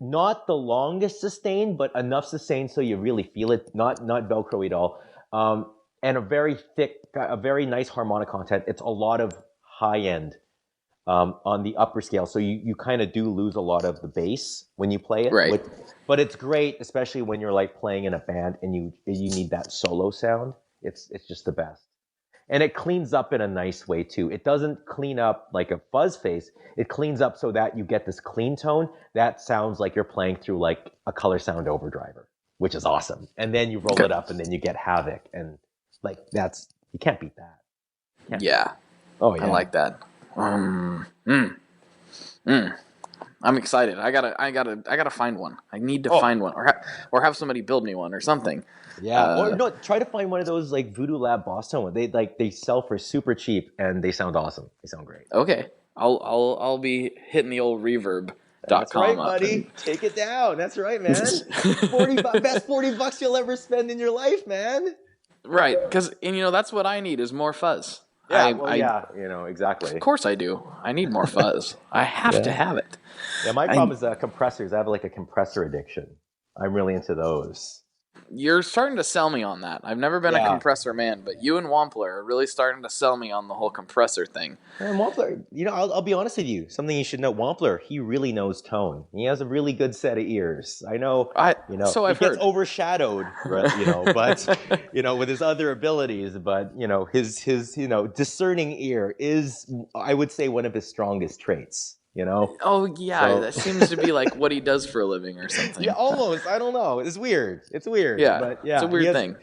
not the longest sustain, but enough sustain so you really feel it. Not Velcro at all. And a very thick, a very nice harmonic content. It's a lot of high end on the upper scale. So you kind of do lose a lot of the bass when you play it. Right. But it's great, especially when you're like playing in a band and you need that solo sound. It's just the best. And it cleans up in a nice way too. It doesn't clean up like a fuzz face. It cleans up so that you get this clean tone that sounds like you're playing through like a color sound overdriver, which is awesome. And then you roll it up and then you get Havoc. And like you can't beat that. Oh yeah. I like that. I'm excited. I gotta find one. I need to find one or have somebody build me one or something. Yeah, or no, try to find one of those like Voodoo Lab Boss Tone. They sell for super cheap and they sound awesome. They sound great. Okay, I'll be hitting the old reverb.com. That's right, buddy. Take it down. That's right, man. best $40 you'll ever spend in your life, man. Right, because that's what I need is more fuzz. Yeah, exactly. Of course I do. I need more fuzz. I have to have it. Yeah, my problem is compressors. I have like a compressor addiction. I'm really into those. You're starting to sell me on that. I've never been a compressor man, but you and Wampler are really starting to sell me on the whole compressor thing. And Wampler, I'll be honest with you. Something you should know. Wampler, he really knows tone. He has a really good set of ears. I know. So I've it gets heard. overshadowed, but with his other abilities. But his discerning ear is, I would say, one of his strongest traits. Oh yeah, that seems to be like what he does for a living or something. Yeah, almost. I don't know. It's weird. Yeah, but yeah, it's a weird thing.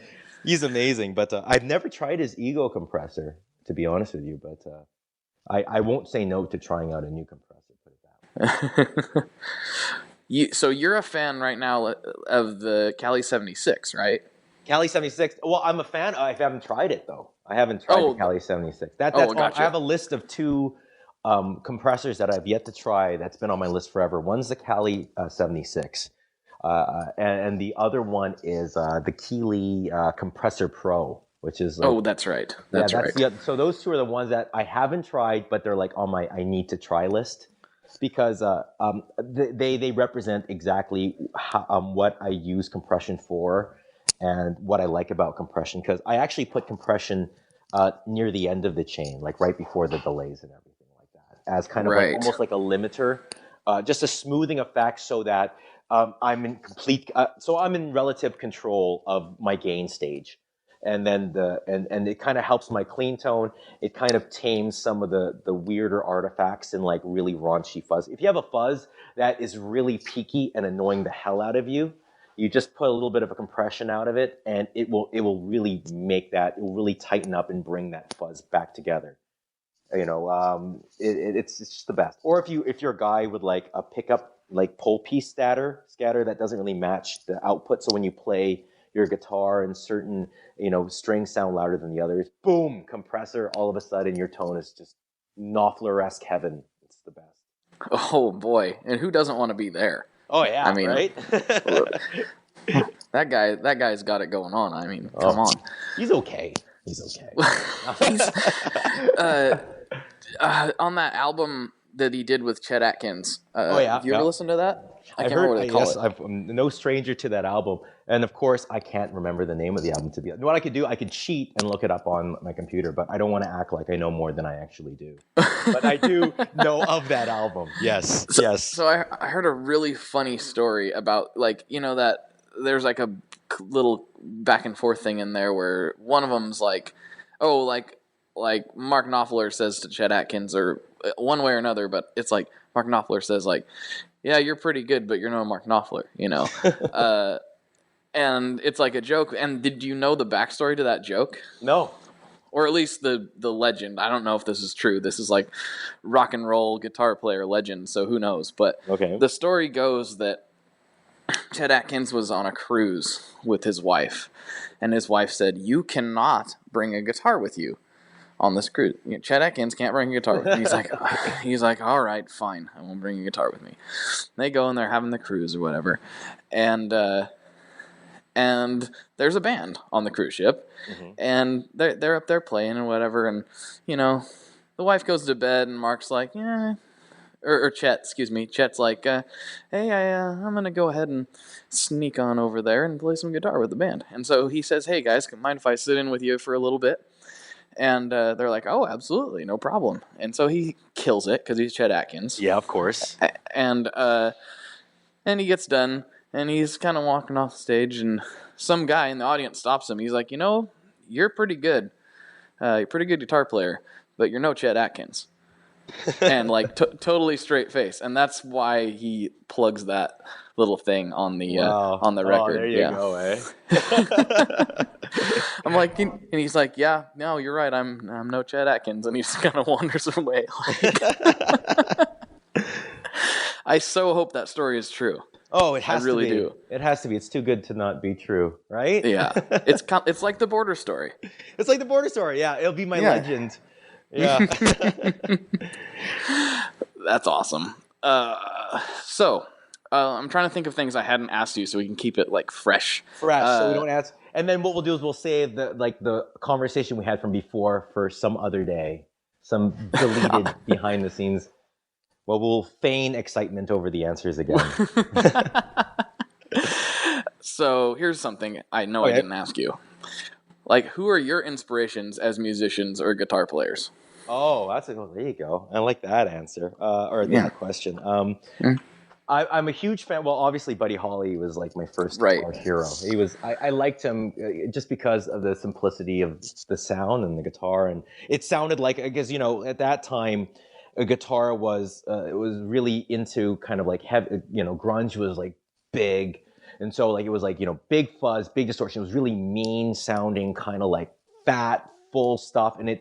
He's amazing, but I've never tried his ego compressor, to be honest with you. But I won't say no to trying out a new compressor. Put it that way. So you're a fan right now of the Cali 76, right? Cali 76. Well, I'm a fan. I haven't tried it though. I haven't tried the Cali 76. Gotcha. I have a list of 2 compressors that I've yet to try. That's been on my list forever. One's the Cali 76, and the other one is the Keeley Compressor Pro, which is that's right. That's right. Yeah, so those 2 are the ones that I haven't tried, but they're like on my I need to try list, because they represent exactly what I use compression for and what I like about compression, because I actually put compression near the end of the chain, like right before the delays and everything, as kind of almost like a limiter, just a smoothing effect, so that I'm in I'm in relative control of my gain stage, and then and it kind of helps my clean tone. It kind of tames some of the weirder artifacts and like really raunchy fuzz. If you have a fuzz that is really peaky and annoying the hell out of you, you just put a little bit of a compression out of it, and it will really make that. It will really tighten up and bring that fuzz back together. It's just the best. Or if you're a guy with like a pickup, like pole piece scatter that doesn't really match the output, so when you play your guitar and certain strings sound louder than the others, boom, compressor, all of a sudden your tone is just Knopfler-esque heaven. It's the best. Oh boy, and who doesn't want to be there? Oh yeah, I mean, right? that guy's got it going on. I mean, come on. He's okay. On that album that he did with Chet Atkins. Have you ever listened to that? I can't remember what they call it. I'm no stranger to that album. And of course, I can't remember the name of the album. What I could do, I could cheat and look it up on my computer, but I don't want to act like I know more than I actually do. But I do know of that album. Yes. So I heard a really funny story about, like, that there's like a little back and forth thing in there where one of them's like, like Mark Knopfler says to Chet Atkins, or one way or another, but it's like Mark Knopfler says, like, yeah, you're pretty good, but you're no Mark Knopfler, and it's like a joke. And did you know the backstory to that joke? No. Or at least the legend. I don't know if this is true. This is like rock and roll guitar player legend, so who knows. But the story goes that Chet Atkins was on a cruise with his wife, and his wife said, "You cannot bring a guitar with you on this cruise. Chet Atkins can't bring a guitar with me." He's like, all right, fine, I won't bring a guitar with me. They go and they're having the cruise or whatever, and there's a band on the cruise ship, and they're up there playing and whatever, and the wife goes to bed, and Mark's like, Chet's like, hey, I'm gonna go ahead and sneak on over there and play some guitar with the band. And so he says, hey guys, mind if I sit in with you for a little bit? And they're like, oh, absolutely, no problem. And so he kills it because he's Chet Atkins. Yeah, of course. And he gets done, and he's kind of walking off the stage, and some guy in the audience stops him. He's like, you're pretty good. You're a pretty good guitar player, but you're no Chet Atkins. And like totally straight face. And that's why he plugs that little thing on the record. There you go, eh? I'm like, and he's like, yeah, no, you're right. I'm no Chet Atkins, and he just kind of wanders away. I so hope that story is true. Oh, it has to be. I really do. It has to be. It's too good to not be true, right? Yeah, it's like the border story. It's like the border story. Yeah, it'll be my legend. Yeah. That's awesome. So I'm trying to think of things I hadn't asked you, so we can keep it like fresh. So we don't ask. And then what we'll do is we'll save the conversation we had from before for some other day, some deleted behind the scenes. Well, we'll feign excitement over the answers again. So here's something I know Okay. I didn't ask you. Like, who are your inspirations as musicians or guitar players? Oh, there you go. I like that answer, or Yeah. that question. Mm. I'm a huge fan. Well, obviously, Buddy Holly was like my first Right. guitar hero. I liked him just because of the simplicity of the sound and the guitar, and it sounded like, I guess, at that time, a guitar was it was really into kind of like heavy, grunge was like big, and so like it was like big fuzz, big distortion. It was really mean sounding, kind of like fat, full stuff, and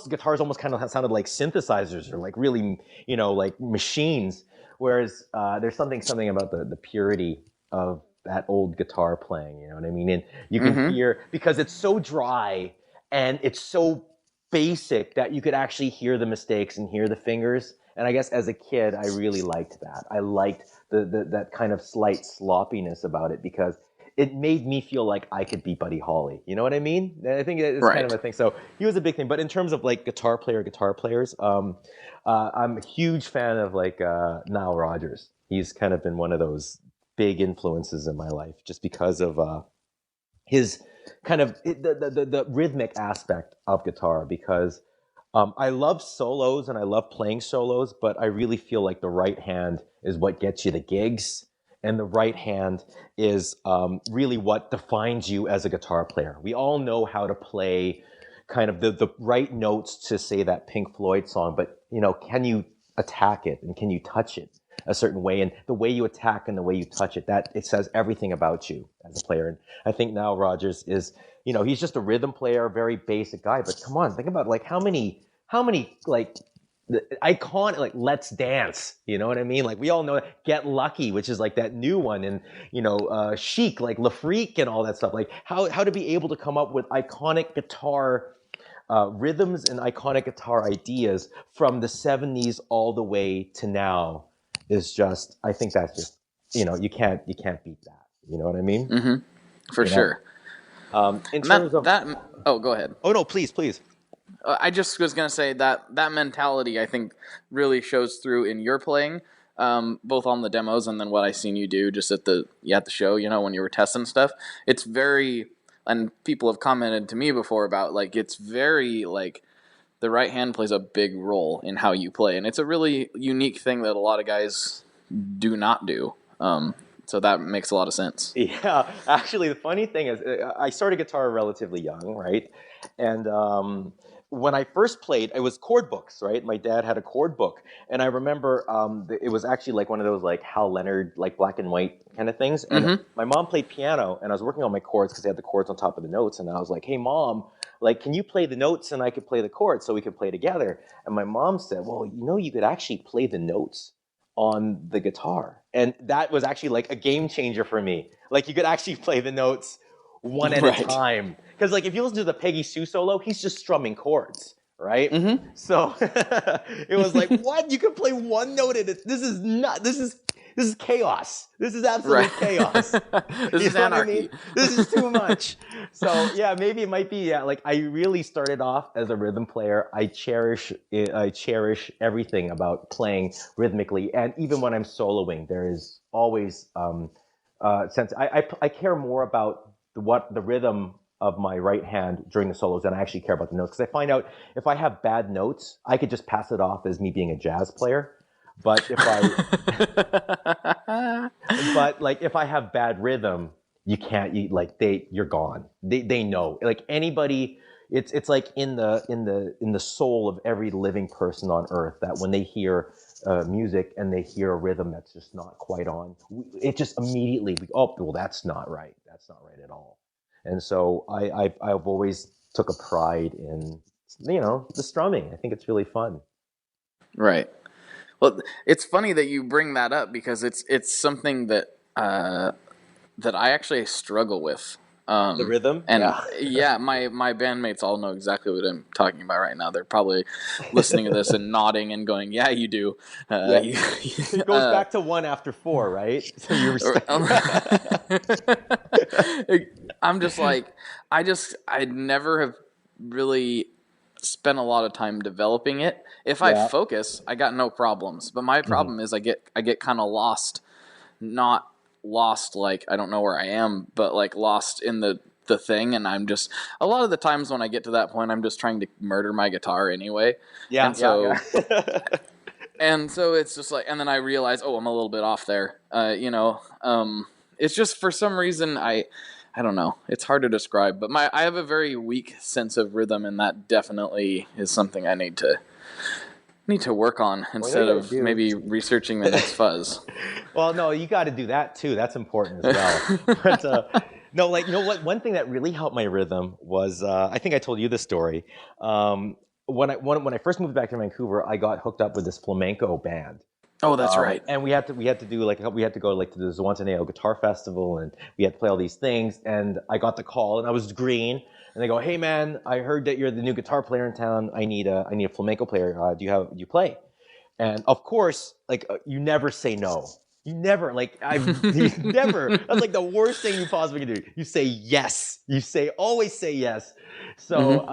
guitars almost kind of sounded like synthesizers or like really like machines. Whereas there's something about the purity of that old guitar playing, you know what I mean? And you can hear, because it's so dry and it's so basic, that you could actually hear the mistakes and hear the fingers. And I guess as a kid, I really liked that. I liked that kind of slight sloppiness about it, because it made me feel like I could be Buddy Holly. You know what I mean? I think it's kind of a thing. So he was a big thing. But in terms of like guitar players, I'm a huge fan of like Nile Rodgers. He's kind of been one of those big influences in my life, just because of his kind of the rhythmic aspect of guitar. Because I love solos and I love playing solos, but I really feel like the right hand is what gets you the gigs. And the right hand is really what defines you as a guitar player. We all know how to play kind of the right notes to say that Pink Floyd song, but can you attack it and can you touch it a certain way? And the way you attack and the way you touch it, that it says everything about you as a player. And I think Nile Rodgers is, he's just a rhythm player, very basic guy. But come on, think about like how many like the icon, like Let's Dance, you know what I mean? Like we all know Get Lucky, which is like that new one, and Chic, like Le Freak and all that stuff. Like how to be able to come up with iconic guitar rhythms and iconic guitar ideas from the 70s all the way to now is just, I think that's just, you can't beat that. You know what I mean? Mm-hmm. For sure. In terms of oh, go ahead. Oh no, please. I just was going to say that mentality, I think, really shows through in your playing, both on the demos and then what I seen you do just at the show, when you were testing stuff. It's very, and people have commented to me before about, like, it's very, like, the right hand plays a big role in how you play. And it's a really unique thing that a lot of guys do not do. So that makes a lot of sense. Yeah, actually, the funny thing is, I started guitar relatively young, right? And when I first played, it was chord books, right? My dad had a chord book, and I remember it was actually like one of those like Hal Leonard, like black and white kind of things. And my mom played piano, and I was working on my chords because they had the chords on top of the notes. And I was like, "Hey, Mom, like, can you play the notes and I could play the chords so we could play together?" And my mom said, "Well, you could actually play the notes on the guitar." And that was actually like a game changer for me. Like you could actually play the notes one at a time. Because like if you listen to the Peggy Sue solo, he's just strumming chords, right? So it was like, what? You can play one note at it. This is chaos. This is absolute chaos. This is anarchy. I mean? This is too much. So yeah, maybe it might be, like I really started off as a rhythm player. I cherish everything about playing rhythmically. And even when I'm soloing, there is always sense. I care more about the rhythm of my right hand during the solos than I actually care about the notes. Because I find out if I have bad notes, I could just pass it off as me being a jazz player. But if if I have bad rhythm, you can't. You're gone. They know. Like anybody, it's like in the soul of every living person on earth that when they hear music and they hear a rhythm that's just not quite on, it just immediately that's not right. That's not right at all. And so I've always took a pride in the strumming. I think it's really fun. Right. Well, it's funny that you bring that up because it's something that that I actually struggle with. The rhythm? And yeah, my bandmates all know exactly what I'm talking about right now. They're probably listening to this and nodding and going, "Yeah, you do." It goes back to 1 after 4, right? So you're I'm just like, I never have really spent a lot of time developing it. If I focus, I got no problems. But my problem is I get kind of lost, not lost, like I don't know where I am, but like lost in the thing, and I'm just a lot of the times when I get to that point, I'm just trying to murder my guitar anyway. Yeah, and so yeah. and so it's just like, and then I realize, oh, I'm a little bit off there. It's just for some reason I don't know. It's hard to describe, but I have a very weak sense of rhythm, and that definitely is something I need to work on instead of maybe researching the next fuzz. Well, no, you got to do that too. That's important as well. But no, like, you know what? One thing that really helped my rhythm was I think I told you this story. When I first moved back to Vancouver, I got hooked up with this flamenco band. Oh, that's right. And we had to go like to the Juatco Guitar Festival, and we had to play all these things. And I got the call, and I was green. And they go, "Hey man, I heard that you're the new guitar player in town. I need a flamenco player. Do you play?" And of course, like you never say no. You never never. That's like the worst thing you possibly can do. You say yes. Always say yes. So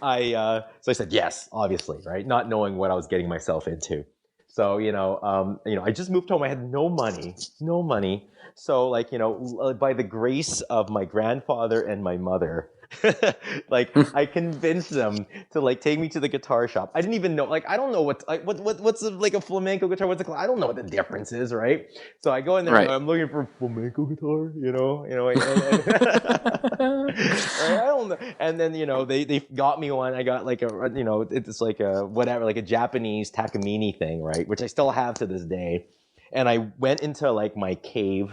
I said yes, obviously, right? Not knowing what I was getting myself into. So I just moved home. I had no money. So by the grace of my grandfather and my mother, I convinced them to take me to the guitar shop. I didn't even know, I don't know what's a flamenco guitar. I don't know what the difference is, right? So I go in there, right. And I'm looking for a flamenco guitar, I don't know. And then they got me one. I got it's like a whatever, like a Japanese Takamine thing, right? Which I still have to this day. And I went into my cave.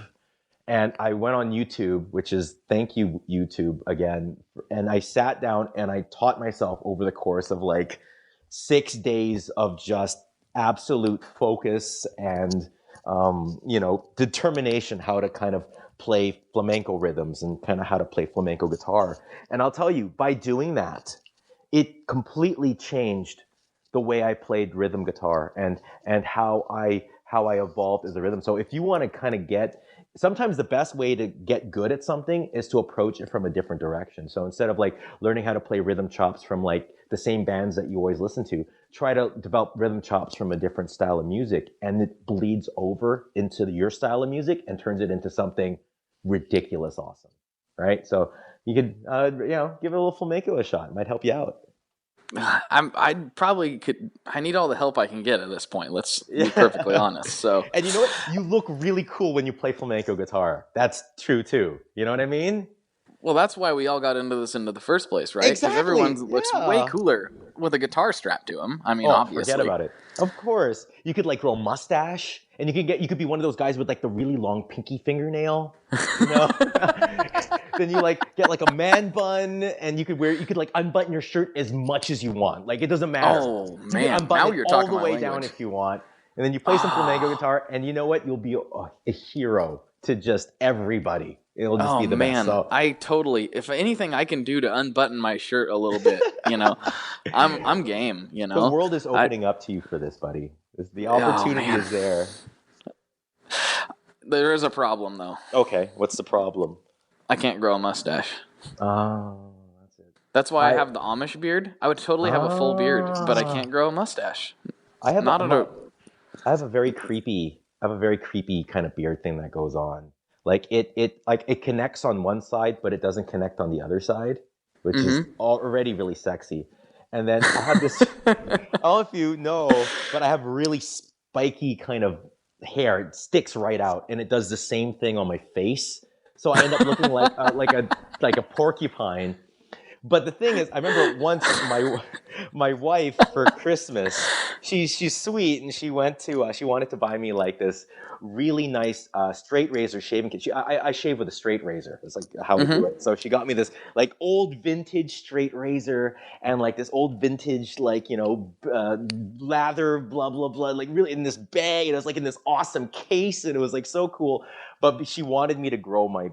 And I went on YouTube, which is thank you, YouTube, again. And I sat down and I taught myself over the course of 6 days of just absolute focus and, determination how to kind of play flamenco rhythms and kind of how to play flamenco guitar. And I'll tell you, by doing that, it completely changed the way I played rhythm guitar and how I evolved as a rhythm. So if you want to kind of sometimes the best way to get good at something is to approach it from a different direction. So instead of learning how to play rhythm chops from the same bands that you always listen to, try to develop rhythm chops from a different style of music, and it bleeds over into your style of music and turns it into something ridiculous awesome, right? So you could, give it a little flamenco a shot. It might help you out. I probably could. I need all the help I can get at this point. Let's be perfectly honest. So, and you know what? You look really cool when you play flamenco guitar. That's true too. You know what I mean? Well, that's why we all got into this into the first place, right? Exactly. Because everyone looks way cooler with a guitar strapped to him. I mean, obviously. Forget about it. Of course, you could grow a mustache, and you could be one of those guys with the really long pinky fingernail. Then you get a man bun, and you could unbutton your shirt as much as you want. It doesn't matter. Oh man, now you're talking all the way language. Down if you want, and then you play some flamenco guitar, and you know what? You'll be a hero to just everybody. It'll just be the best. So, I totally. If anything I can do to unbutton my shirt a little bit, I'm game. The world is opening up to you for this, buddy. The opportunity is there. There is a problem though. Okay, what's the problem? I can't grow a mustache. Oh, that's it. That's why I have the Amish beard. I would totally have a full beard, but I can't grow a mustache. I have a very creepy kind of beard thing that goes on. It connects on one side, but it doesn't connect on the other side, which is already really sexy. And then I have this. I don't know if you know, but I have really spiky kind of hair. It sticks right out, and it does the same thing on my face. So I end up looking like a porcupine. But the thing is, I remember once my wife for Christmas, she's sweet, and she wanted to buy me this really nice straight razor shaving kit. I shave with a straight razor. It's how we do it. So she got me this old vintage straight razor and this old vintage lather blah blah blah really in this bag. And it was in this awesome case, and it was so cool. But she wanted me to grow my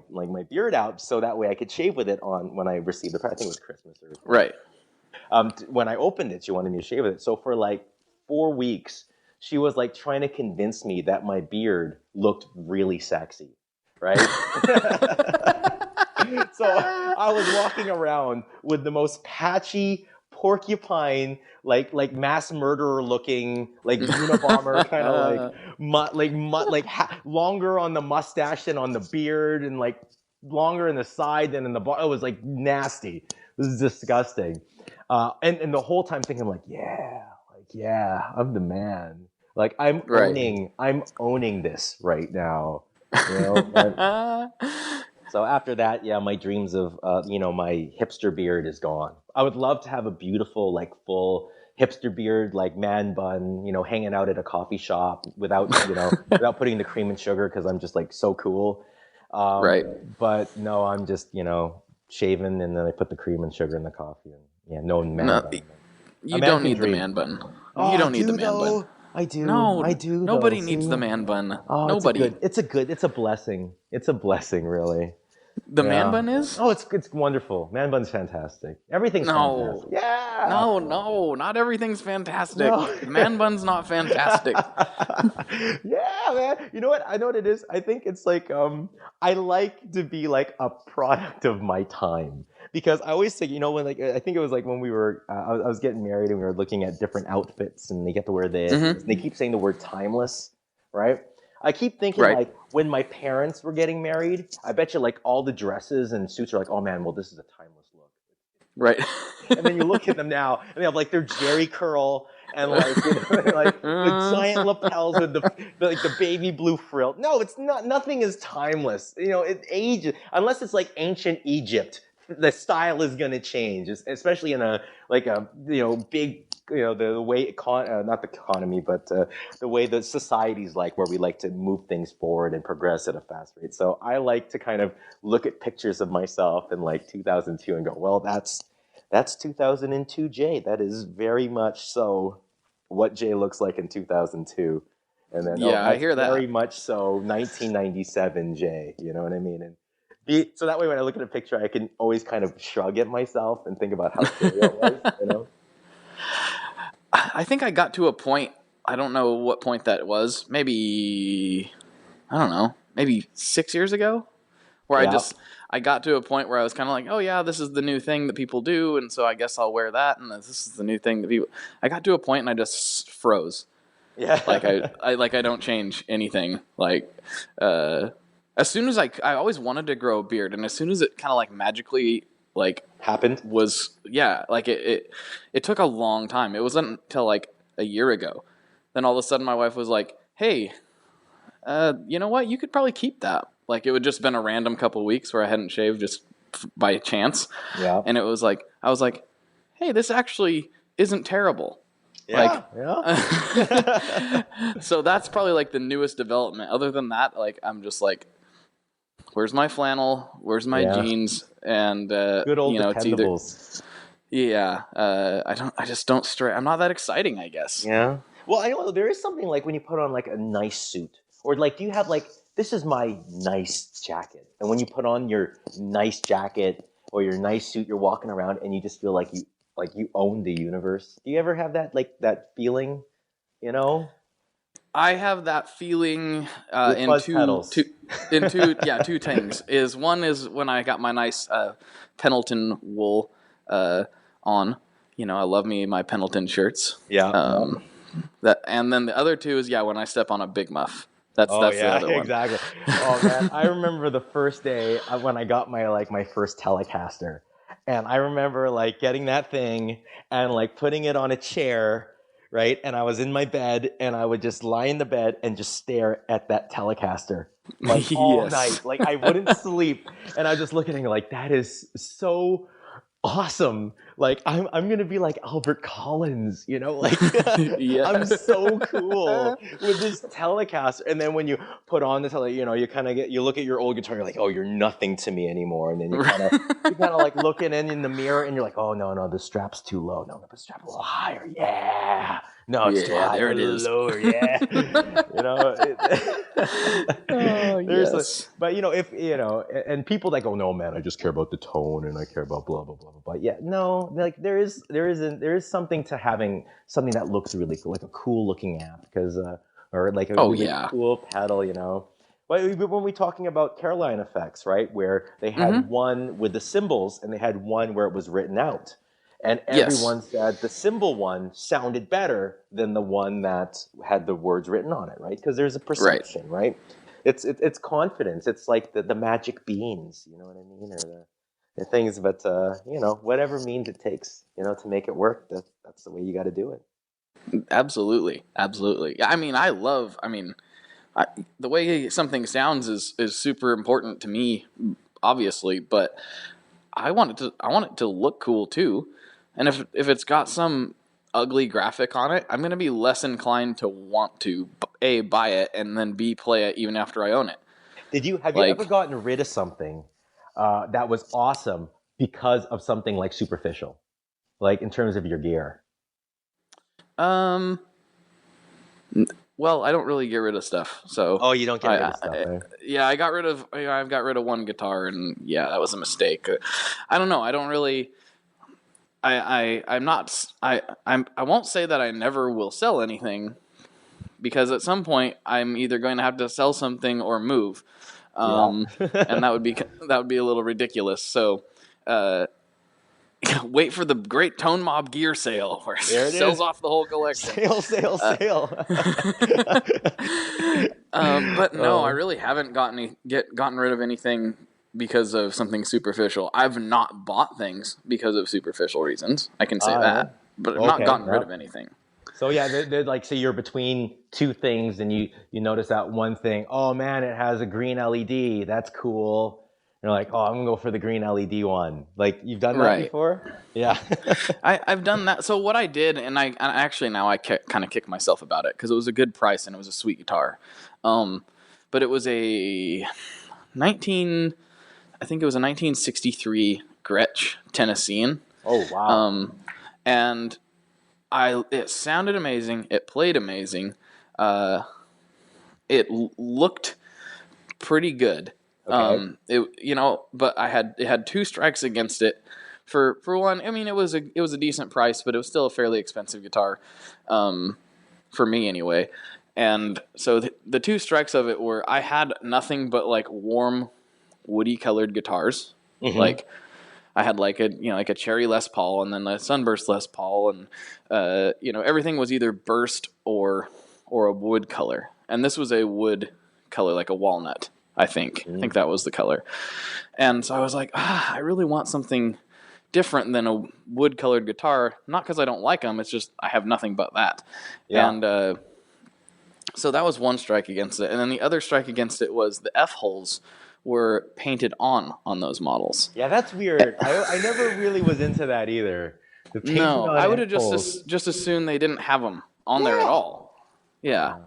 beard out so that way I could shave with it on when I received the present. I think it was Christmas or right. When I opened it, she wanted me to shave with it. So for 4 weeks, she was trying to convince me that my beard looked really sexy, right? So I was walking around with the most patchy, porcupine, like mass murderer looking, like Unabomber, kind of longer on the mustache than on the beard, and like longer in the side than in the bar. It was like nasty. This is disgusting. And the whole time thinking like, yeah, I'm the man. Like I'm owning this right now. You know? So after that, yeah, my dreams of my hipster beard is gone. I would love to have a beautiful, like full hipster beard, like man bun, hanging out at a coffee shop without without putting the cream and sugar, because I'm just like so cool. Right. But no, I'm just shaving, and then I put the cream and sugar in the coffee, and no man bun. You don't need the man bun. You don't need the man bun. I do. No, I do. Nobody needs the man bun. Nobody. It's a blessing. It's a blessing, really. The man bun is? Oh, it's wonderful. Man bun's fantastic. Everything's fantastic. Yeah. No, not everything's fantastic. No. The man bun's not fantastic. Yeah, man. You know what? I know what it is. I think it's like I like to be like a product of my time. Because I always say, when I think it was like when we were, I was getting married and we were looking at different outfits, and they get to wear this. Mm-hmm. They keep saying the word timeless, right? I keep thinking like when my parents were getting married, I bet you like all the dresses and suits are like, oh man, well this is a timeless look. Right. And then you look at them now and they have like their jerry curl and like like the giant lapels with the baby blue frill. No, it's not. Nothing is timeless. It ages unless it's like ancient Egypt. The style is going to change, especially in a big, the way not the economy, but the way the society's like, where we like to move things forward and progress at a fast rate. So I like to kind of look at pictures of myself in like 2002 and go, well, that's 2002 Jay. That is very much so what Jay looks like in 2002. And then I hear that. Very much so 1997 Jay. You know what I mean? And so that way, when I look at a picture, I can always kind of shrug at myself and think about how silly I was, I think I got to a point, I don't know what point that was, maybe 6 years ago, where I got to a point where I was kind of like, oh yeah, this is the new thing that people do, and so I guess I'll wear that, and this is the new thing that people... I got to a point and I just froze. Yeah. Like I don't change anything. Like, as soon as I always wanted to grow a beard, and as soon as it kind of like magically like happened, like it took a long time. It wasn't until like a year ago. Then all of a sudden my wife was like, "Hey, you know what? You could probably keep that." Like it would just been a random couple of weeks where I hadn't shaved just by chance. Yeah. And it was like I was like, "Hey, this actually isn't terrible." Yeah. So that's probably like the newest development. Other than that, like I'm just like, where's my flannel? Where's my jeans? And good old dependables. It's either, I just don't stray. I'm not that exciting, I guess. Yeah. Well, I know there is something like when you put on like a nice suit, or like do you have like, this is my nice jacket, and when you put on your nice jacket or your nice suit, you're walking around and you just feel like you own the universe. Do you ever have that feeling? I have that feeling in two things. One is when I got my nice Pendleton wool on. I love me my Pendleton shirts. Yeah. And then the other two is when I step on a big muff. That's the other one. Exactly. Oh man, I remember the first day when I got my first Telecaster, and I remember like getting that thing and like putting it on a chair. Right, and I was in my bed, and I would just lie in the bed and just stare at that Telecaster like all night. Like I wouldn't sleep, and I was just looking at it like, that is so awesome. Like I'm gonna be like Albert Collins, like I'm so cool with this Telecaster. And then when you put on the you kind of you look at your old guitar, you're like, oh, you're nothing to me anymore. And then you kind of like looking in the mirror, and you're like, oh no, the strap's too low. No, the strap's a little higher. Yeah. No, it's too high. There it is. Lower. Yeah. But if and people that go, no man, I just care about the tone and I care about blah blah blah blah. But yeah, no, like there is something to having something that looks really cool, like a cool looking amp, because or like a really cool pedal, But when we're talking about Caroline effects, right, where they had one with the cymbals and they had one where it was written out. And Yes. everyone said the cymbal one sounded better than the one that had the words written on it, right? Because there's a perception, right? It's confidence. It's like the magic beans, you know what I mean, or the things. But you know, whatever means it takes, you know, to make it work. That's the way you got to do it. Absolutely. I mean, the way something sounds is super important to me, obviously, but I want it to look cool too. And if it's got some ugly graphic on it, I'm going to be less inclined to want to A, buy it, and then B, play it even after I own it. Have you ever gotten rid of something that was awesome because of something like superficial, like in terms of your gear? Well, I don't really get rid of stuff, so. Oh, you don't get rid of stuff, eh? Yeah, I've got rid of one guitar, and yeah, that was a mistake. I don't know. I don't really. I'm not. I won't say that I never will sell anything, because at some point I'm either going to have to sell something or move, and that would be a little ridiculous. So. Wait for the great Tone Mob gear sale where it sells off the whole collection. Sale. But no, I really haven't gotten rid of anything because of something superficial. I've not bought things because of superficial reasons. I can say that, but I've not gotten rid of anything. So yeah, they're like, say you're between two things and you notice that one thing. Oh man, it has a green LED. That's cool. You're like, oh, I'm gonna go for the green LED one. Like, you've done that before? Yeah. I've done that. So what I did, and I actually now I kind of kick myself about it because it was a good price and it was a sweet guitar. But it was I think it was a 1963 Gretsch Tennessean. Oh wow. And it sounded amazing. It played amazing. It looked pretty good. Okay. But it had two strikes against it. For one, I mean, it was a decent price, but it was still a fairly expensive guitar, for me anyway. And so the two strikes of it were, I had nothing but like warm, woody colored guitars. Mm-hmm. Like I had like a cherry Les Paul and then a sunburst Les Paul, and everything was either burst or a wood color. And this was a wood color, like a walnut. I think that was the color. And so I was like, I really want something different than a wood-colored guitar. Not because I don't like them, it's just I have nothing but that. Yeah. And so that was one strike against it. And then the other strike against it was the F-holes were painted on those models. Yeah, that's weird. I never really was into that either. No, I would have just assumed they didn't have them on there at all. Yeah.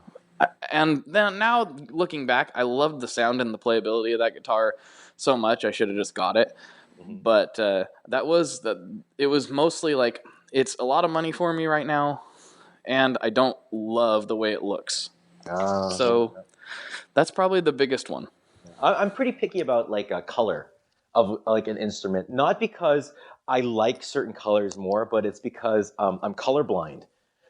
And then now looking back, I loved the sound and the playability of that guitar so much. I should have just got it. Mm-hmm. But it was mostly like, it's a lot of money for me right now, and I don't love the way it looks. So that's probably the biggest one. I'm pretty picky about like a color of like an instrument, not because I like certain colors more, but it's because I'm colorblind.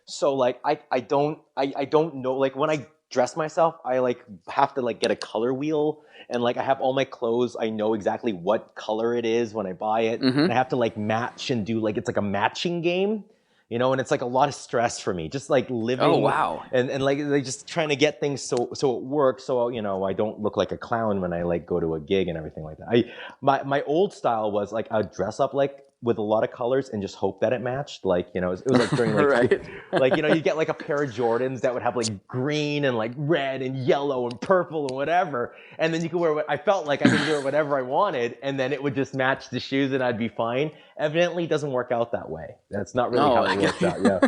So like I don't know, like when I dress myself, I like have to like get a color wheel, and like I have all my clothes, I know exactly what color it is when I buy it. Mm-hmm. And I have to like match and do like, it's like a matching game, and it's like a lot of stress for me, just like living. Oh wow. And like just trying to get things so it works, so I don't look like a clown when I like go to a gig and everything like that. My old style was like I'd dress up like with a lot of colors and just hope that it matched. Like, it was like during like, right. Like, you get like a pair of Jordans that would have like green and like red and yellow and purple and whatever. And then you could wear I felt like I could wear whatever I wanted, and then it would just match the shoes and I'd be fine. Evidently it doesn't work out that way. That's not really how it works out. Yeah.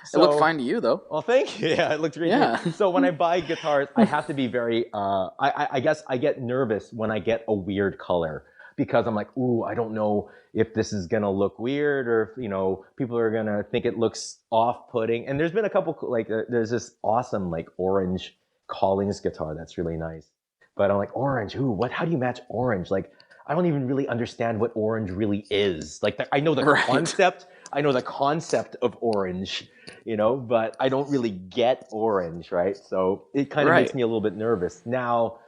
So, it looked fine to you though. Well, thank you. Yeah, it looked really good. So when I buy guitars, I have to be very, I guess I get nervous when I get a weird color, because I'm like, ooh, I don't know if this is going to look weird, or if, people are going to think it looks off-putting. And there's been a couple, like, there's this awesome, like, orange Collings guitar that's really nice. But I'm like, orange, how do you match orange? Like, I don't even really understand what orange really is. Like, I know the concept. I know the concept of orange, but I don't really get orange, right? So it kind of makes me a little bit nervous. Now,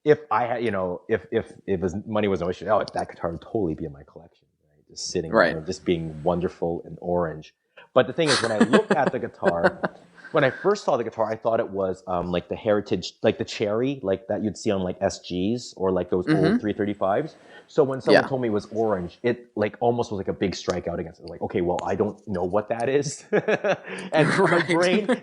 if I had, if money was no issue, that guitar would totally be in my collection, right? just sitting Right. there, just being wonderful and orange. But the thing is, when I look at the guitar, when I first saw the guitar, I thought it was like the heritage, like the cherry, like that you'd see on like SGs or like those old 335s. So when someone Yeah. told me it was orange, it like almost was like a big strikeout against it. Like, okay, well, I don't know what that is, and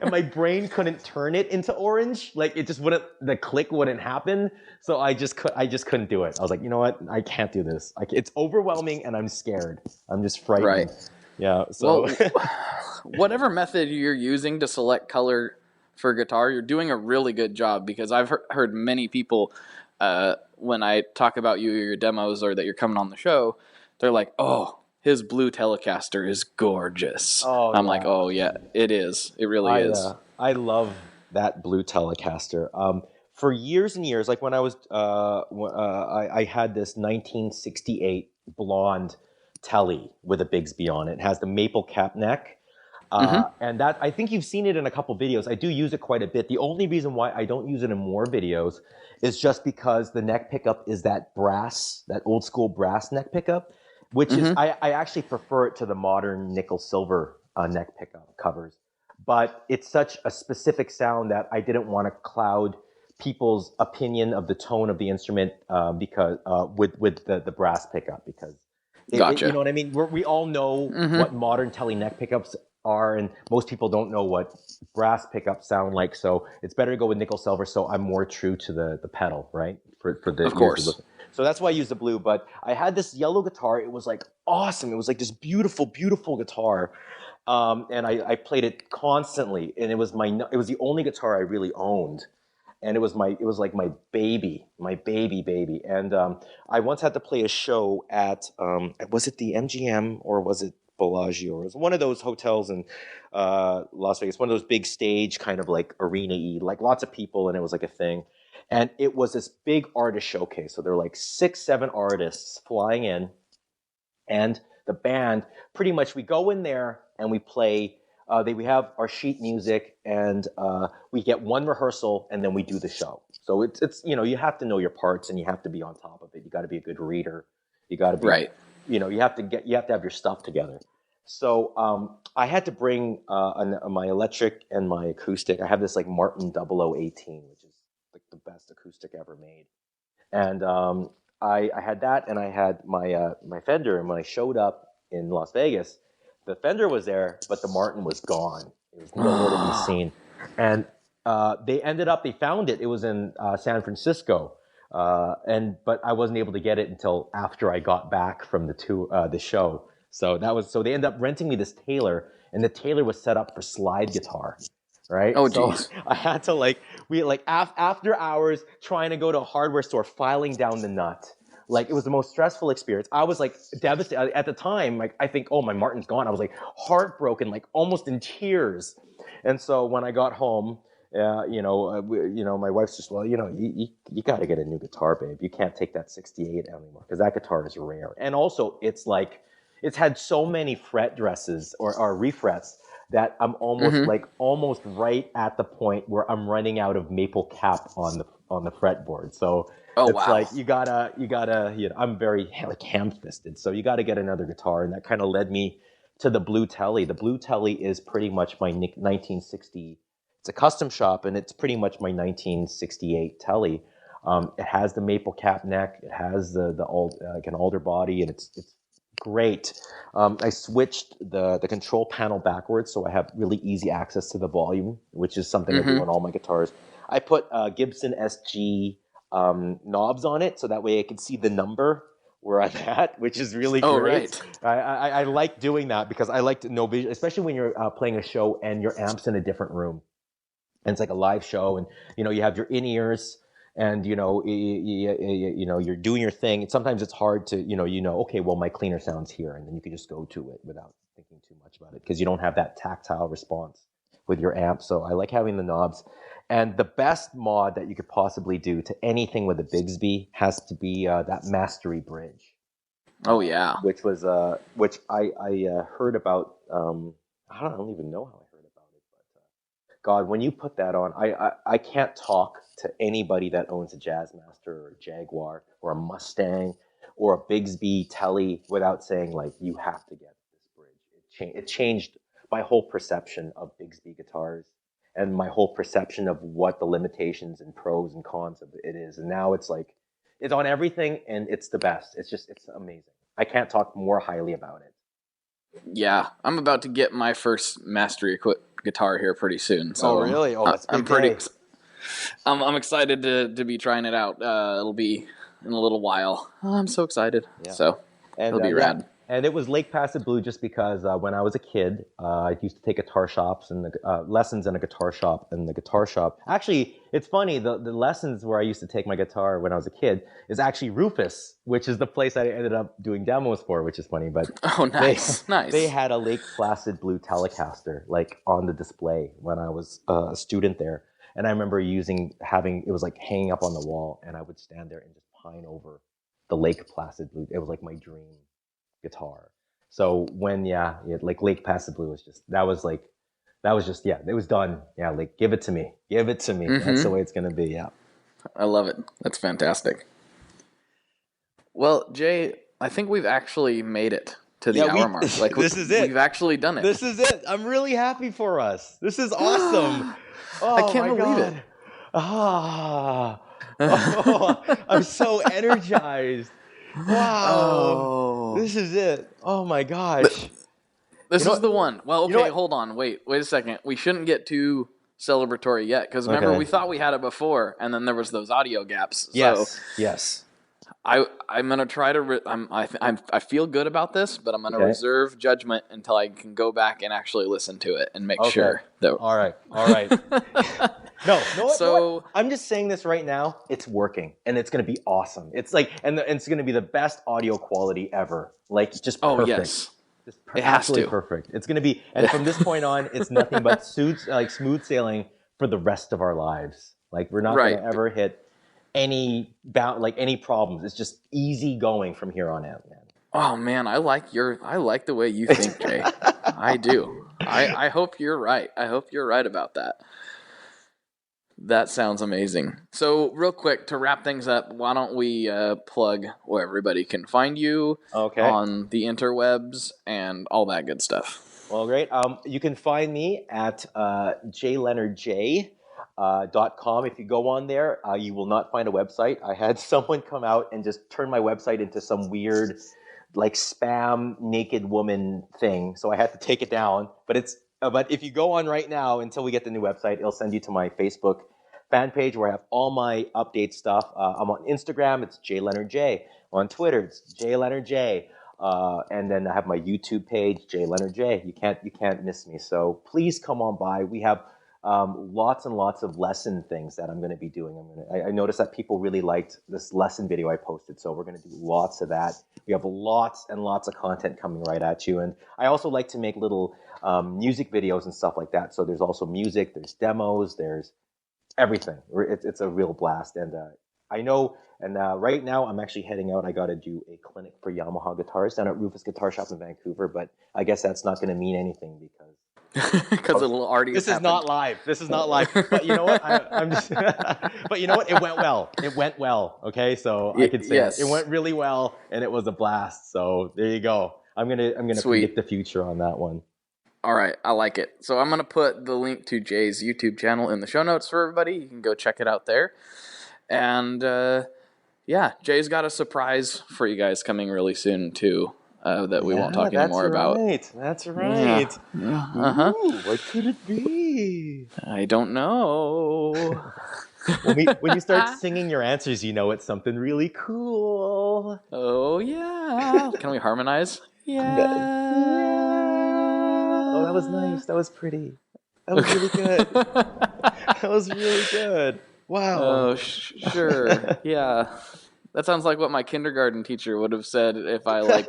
my brain couldn't turn it into orange. Like it just wouldn't, the click wouldn't happen. So I just couldn't do it. I was like, you know what, I can't do this. It's overwhelming, and I'm scared. I'm just frightened. Right. Yeah. So. Well, whatever method you're using to select color for guitar, you're doing a really good job, because I've heard many people when I talk about you or your demos or that you're coming on the show, they're like, "Oh, his blue Telecaster is gorgeous." Oh, I'm yeah. like, "Oh yeah, it is. It really is." I love that blue Telecaster. For years and years, like when I was, I had this 1968 blonde Tele with a Bigsby on it. It has the maple cap neck. And that, I think you've seen it in a couple videos. I do use it quite a bit. The only reason why I don't use it in more videos is just because the neck pickup is that brass, that old school brass neck pickup, which is, I actually prefer it to the modern nickel silver neck pickup covers. But it's such a specific sound that I didn't want to cloud people's opinion of the tone of the instrument because with the brass pickup, because Gotcha. you know what I mean? We all know what modern Tele neck pickups are, and most people don't know what brass pickups sound like. So it's better to go with nickel silver. So I'm more true to the pedal, right? For the Of course. So that's why I use the blue. But I had this yellow guitar. It was like awesome. It was like this beautiful, beautiful guitar. And I played it constantly, and it was the only guitar I really owned. And it was like my baby. And I once had to play a show at, was it the MGM or was it Bellagio? It was one of those hotels in Las Vegas, one of those big stage kind of like arena-y, like lots of people, and it was like a thing. And it was this big artist showcase. So there were like 6-7 artists flying in, and the band, pretty much we go in there and we play. We have our sheet music, and we get one rehearsal, and then we do the show. So it's you have to know your parts, and you have to be on top of it. You got to be a good reader. You got to be Right. You have to have your stuff together. So I had to bring my electric and my acoustic. I have this like Martin 0018, which is like the best acoustic ever made. And I had that, and I had my Fender. And when I showed up in Las Vegas, the Fender was there, but the Martin was gone. It was nowhere to be seen. And they found it. It was in San Francisco. But I wasn't able to get it until after I got back from the show. So they ended up renting me this Taylor, and the Taylor was set up for slide guitar. Right? Oh, so geez. I had to after hours trying to go to a hardware store, filing down the nut. Like, it was the most stressful experience. I was like devastated at the time. Like, I think, oh, my Martin's gone. I was like heartbroken, like almost in tears. And so when I got home, my wife's just, well, you got to get a new guitar, babe. You can't take that 68 anymore, because that guitar is rare. And also, it's had so many fret dresses or refrets that I'm almost right at the point where I'm running out of maple cap on the fretboard. So it's wow. like you gotta, I'm very like ham-fisted, so you gotta get another guitar, and that kind of led me to the Blue Tele. The Blue Tele is pretty much my 1960. It's a custom shop, and it's pretty much my 1968 Tele. It has the maple cap neck. It has like an alder body, and it's great. I switched the control panel backwards, so I have really easy access to the volume, which is something I do on all my guitars. I put Gibson SG knobs on it, so that way I can see the number where I'm at, which is really great. Right. I like doing that, because I like to know vision, especially when you're playing a show and your amp's in a different room, and it's like a live show, and you have your in-ears, and you're doing your thing. And sometimes it's hard to okay, well, my cleaner sounds here, and then you can just go to it without thinking too much about it, because you don't have that tactile response with your amp. So I like having the knobs. And the best mod that you could possibly do to anything with a Bigsby has to be that Mastery Bridge. Oh yeah. Which I heard about. I don't even know how I heard about it, but God, when you put that on, I can't talk to anybody that owns a Jazzmaster or a Jaguar or a Mustang or a Bigsby telly without saying like, you have to get this bridge. It changed my whole perception of Bigsby guitars and my whole perception of what the limitations and pros and cons of it is. And now it's like, it's on everything and it's the best. It's amazing. I can't talk more highly about it. Yeah, I'm about to get my first mastery equipped guitar here pretty soon. So oh, really? Oh, that's I'm pretty. I'm excited to be trying it out. It'll be in a little while. Oh, I'm so excited. Yeah. So it'll be rad. Yeah. And it was Lake Placid Blue just because when I was a kid, I used to take guitar shops and lessons in a guitar shop. And the guitar shop, actually, it's funny, the lessons where I used to take my guitar when I was a kid is actually Rufus, which is the place I ended up doing demos for, which is funny. But oh, nice, nice. They had a Lake Placid Blue Telecaster like on the display when I was a student there. And I remember it was like hanging up on the wall, and I would stand there and just pine over the Lake Placid Blue. It was like my dream guitar. So when like Lake Placid Blue was just it was done. Yeah, like give it to me. Mm-hmm. That's the way it's gonna be. Yeah, I love it. That's fantastic. Well, Jay, I think we've actually made it to the hour mark. Like this is it. We've actually done it. This is it. I'm really happy for us. This is awesome. I can't believe it. I'm so energized. Wow. This is it. Oh my gosh. This is the one. Well, okay, hold on. Wait a second. We shouldn't get too celebratory yet, because remember, we thought we had it before, and then there was those audio gaps. Yes. I'm gonna try to. I feel good about this, but I'm gonna reserve judgment until I can go back and actually listen to it and make sure that. All right. No, so I'm just saying this right now. It's working, and it's gonna be awesome. It's like, and it's gonna be the best audio quality ever. Like, just perfect. Oh yes. It has to. Perfect. It's gonna be, and from this point on, it's nothing but smooth sailing for the rest of our lives. Like, we're not gonna ever hit any problems. It's just easy going from here on out, man. Oh man, I like the way you think, Jay. I do. I hope you're right. I hope you're right about that. That sounds amazing. So real quick, to wrap things up, why don't we plug where everybody can find you on the interwebs and all that good stuff. Well, great. You can find me at jleonardj.com. If you go on there, you will not find a website. I had someone come out and just turn my website into some weird, like, spam naked woman thing. So I had to take it down. But if you go on right now until we get the new website, it'll send you to my Facebook fan page where I have all my update stuff. I'm on Instagram, it's jleonardj. On Twitter, it's jleonardj. And then I have my YouTube page, jleonardj. You can't miss me. So please come on by. We have lots and lots of lesson things that I'm going to be doing. I noticed that people really liked this lesson video I posted, so we're going to do lots of that. We have lots and lots of content coming right at you. And I also like to make little music videos and stuff like that. So there's also music, there's demos, there's everything. It's a real blast. And I know, and right now I'm actually heading out. I got to do a clinic for Yamaha guitars down at Rufus Guitar Shop in Vancouver, but I guess that's not going to mean anything because it'll already. This is not live. But you know what? But you know what? It went well. Okay, so I could say it went really well, and it was a blast. So there you go. I'm gonna predict the future on that one. All right, I like it. So I'm gonna put the link to Jay's YouTube channel in the show notes for everybody. You can go check it out there. And Jay's got a surprise for you guys coming really soon too. That we won't talk anymore about. That's right. Yeah. Ooh, what could it be? I don't know. When you start singing your answers, you know it's something really cool. Oh yeah. Can we harmonize? Yeah. Oh, that was nice. That was pretty. That was really good. That was really good. Wow. Oh, sure. Yeah. That sounds like what my kindergarten teacher would have said if I was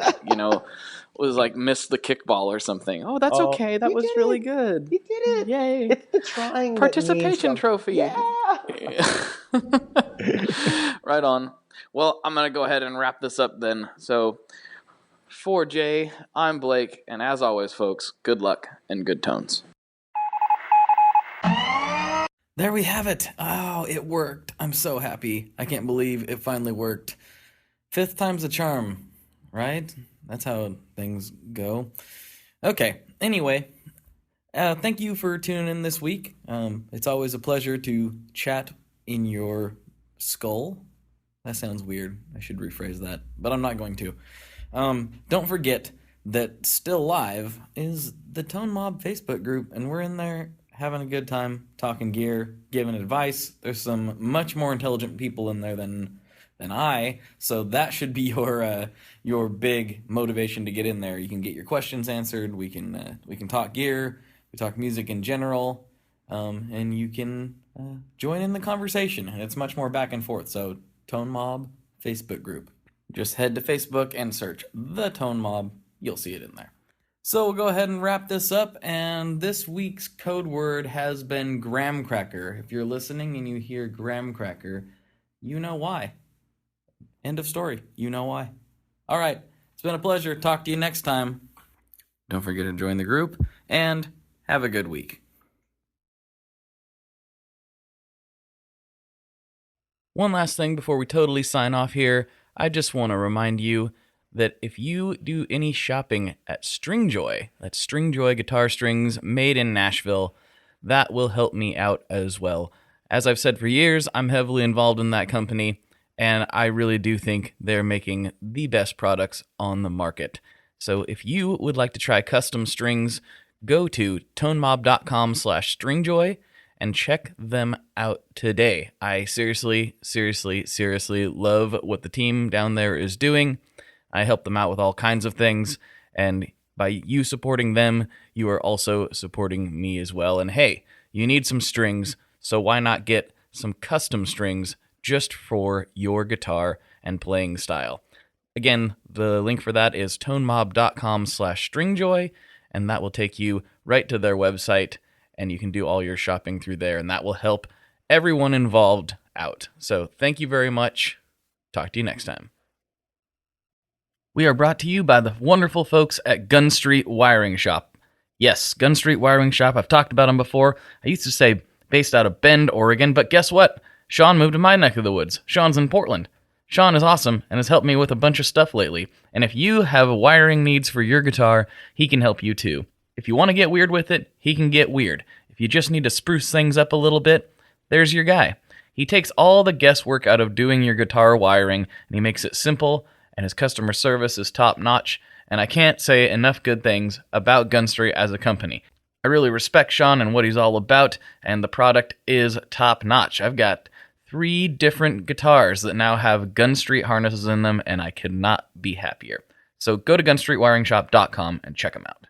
missed the kickball or something. Oh, that's okay. That was really good. You did it. Yay. It's the trying participation trophy. Yeah. Right on. Well, I'm going to go ahead and wrap this up then. So for Jay, I'm Blake. And as always, folks, good luck and good tones. There we have it. Oh, it worked. I'm so happy. I can't believe it finally worked. Fifth time's a charm, right? That's how things go. Okay, anyway, thank you for tuning in this week. It's always a pleasure to chat in your skull. That sounds weird. I should rephrase that, but I'm not going to. Don't forget that still live is the Tone Mob Facebook group, and we're in there having a good time, talking gear, giving advice. There's some much more intelligent people in there than I, so that should be your big motivation to get in there. You can get your questions answered. We can talk gear, we talk music in general, and you can join in the conversation. And it's much more back and forth. So Tone Mob Facebook group. Just head to Facebook and search the Tone Mob. You'll see it in there. So we'll go ahead and wrap this up, and this week's code word has been graham cracker. If you're listening and you hear graham cracker, you know why. End of story. You know why. All right. It's been a pleasure. Talk to you next time. Don't forget to join the group, and have a good week. One last thing before we totally sign off here. I just want to remind you that if you do any shopping at Stringjoy, that's Stringjoy guitar strings made in Nashville, that will help me out as well. As I've said for years, I'm heavily involved in that company, and I really do think they're making the best products on the market. So if you would like to try custom strings, go to tonemob.com/stringjoy and check them out today. I seriously love what the team down there is doing. I help them out with all kinds of things, and by you supporting them, you are also supporting me as well. And hey, you need some strings, so why not get some custom strings just for your guitar and playing style? Again, the link for that is tonemob.com/stringjoy, and that will take you right to their website, and you can do all your shopping through there, and that will help everyone involved out. So thank you very much. Talk to you next time. We are brought to you by the wonderful folks at Gun Street Wiring Shop. Yes, Gun Street Wiring Shop. I've talked about them before. I used to say based out of Bend, Oregon, but guess what? Sean moved to my neck of the woods. Sean's in Portland. Sean is awesome and has helped me with a bunch of stuff lately. And if you have wiring needs for your guitar, he can help you too. If you want to get weird with it, he can get weird. If you just need to spruce things up a little bit, there's your guy. He takes all the guesswork out of doing your guitar wiring, and he makes it simple, and his customer service is top-notch, and I can't say enough good things about Gun Street as a company. I really respect Sean and what he's all about, and the product is top-notch. I've got 3 different guitars that now have Gun Street harnesses in them, and I could not be happier. So go to gunstreetwiringshop.com and check them out.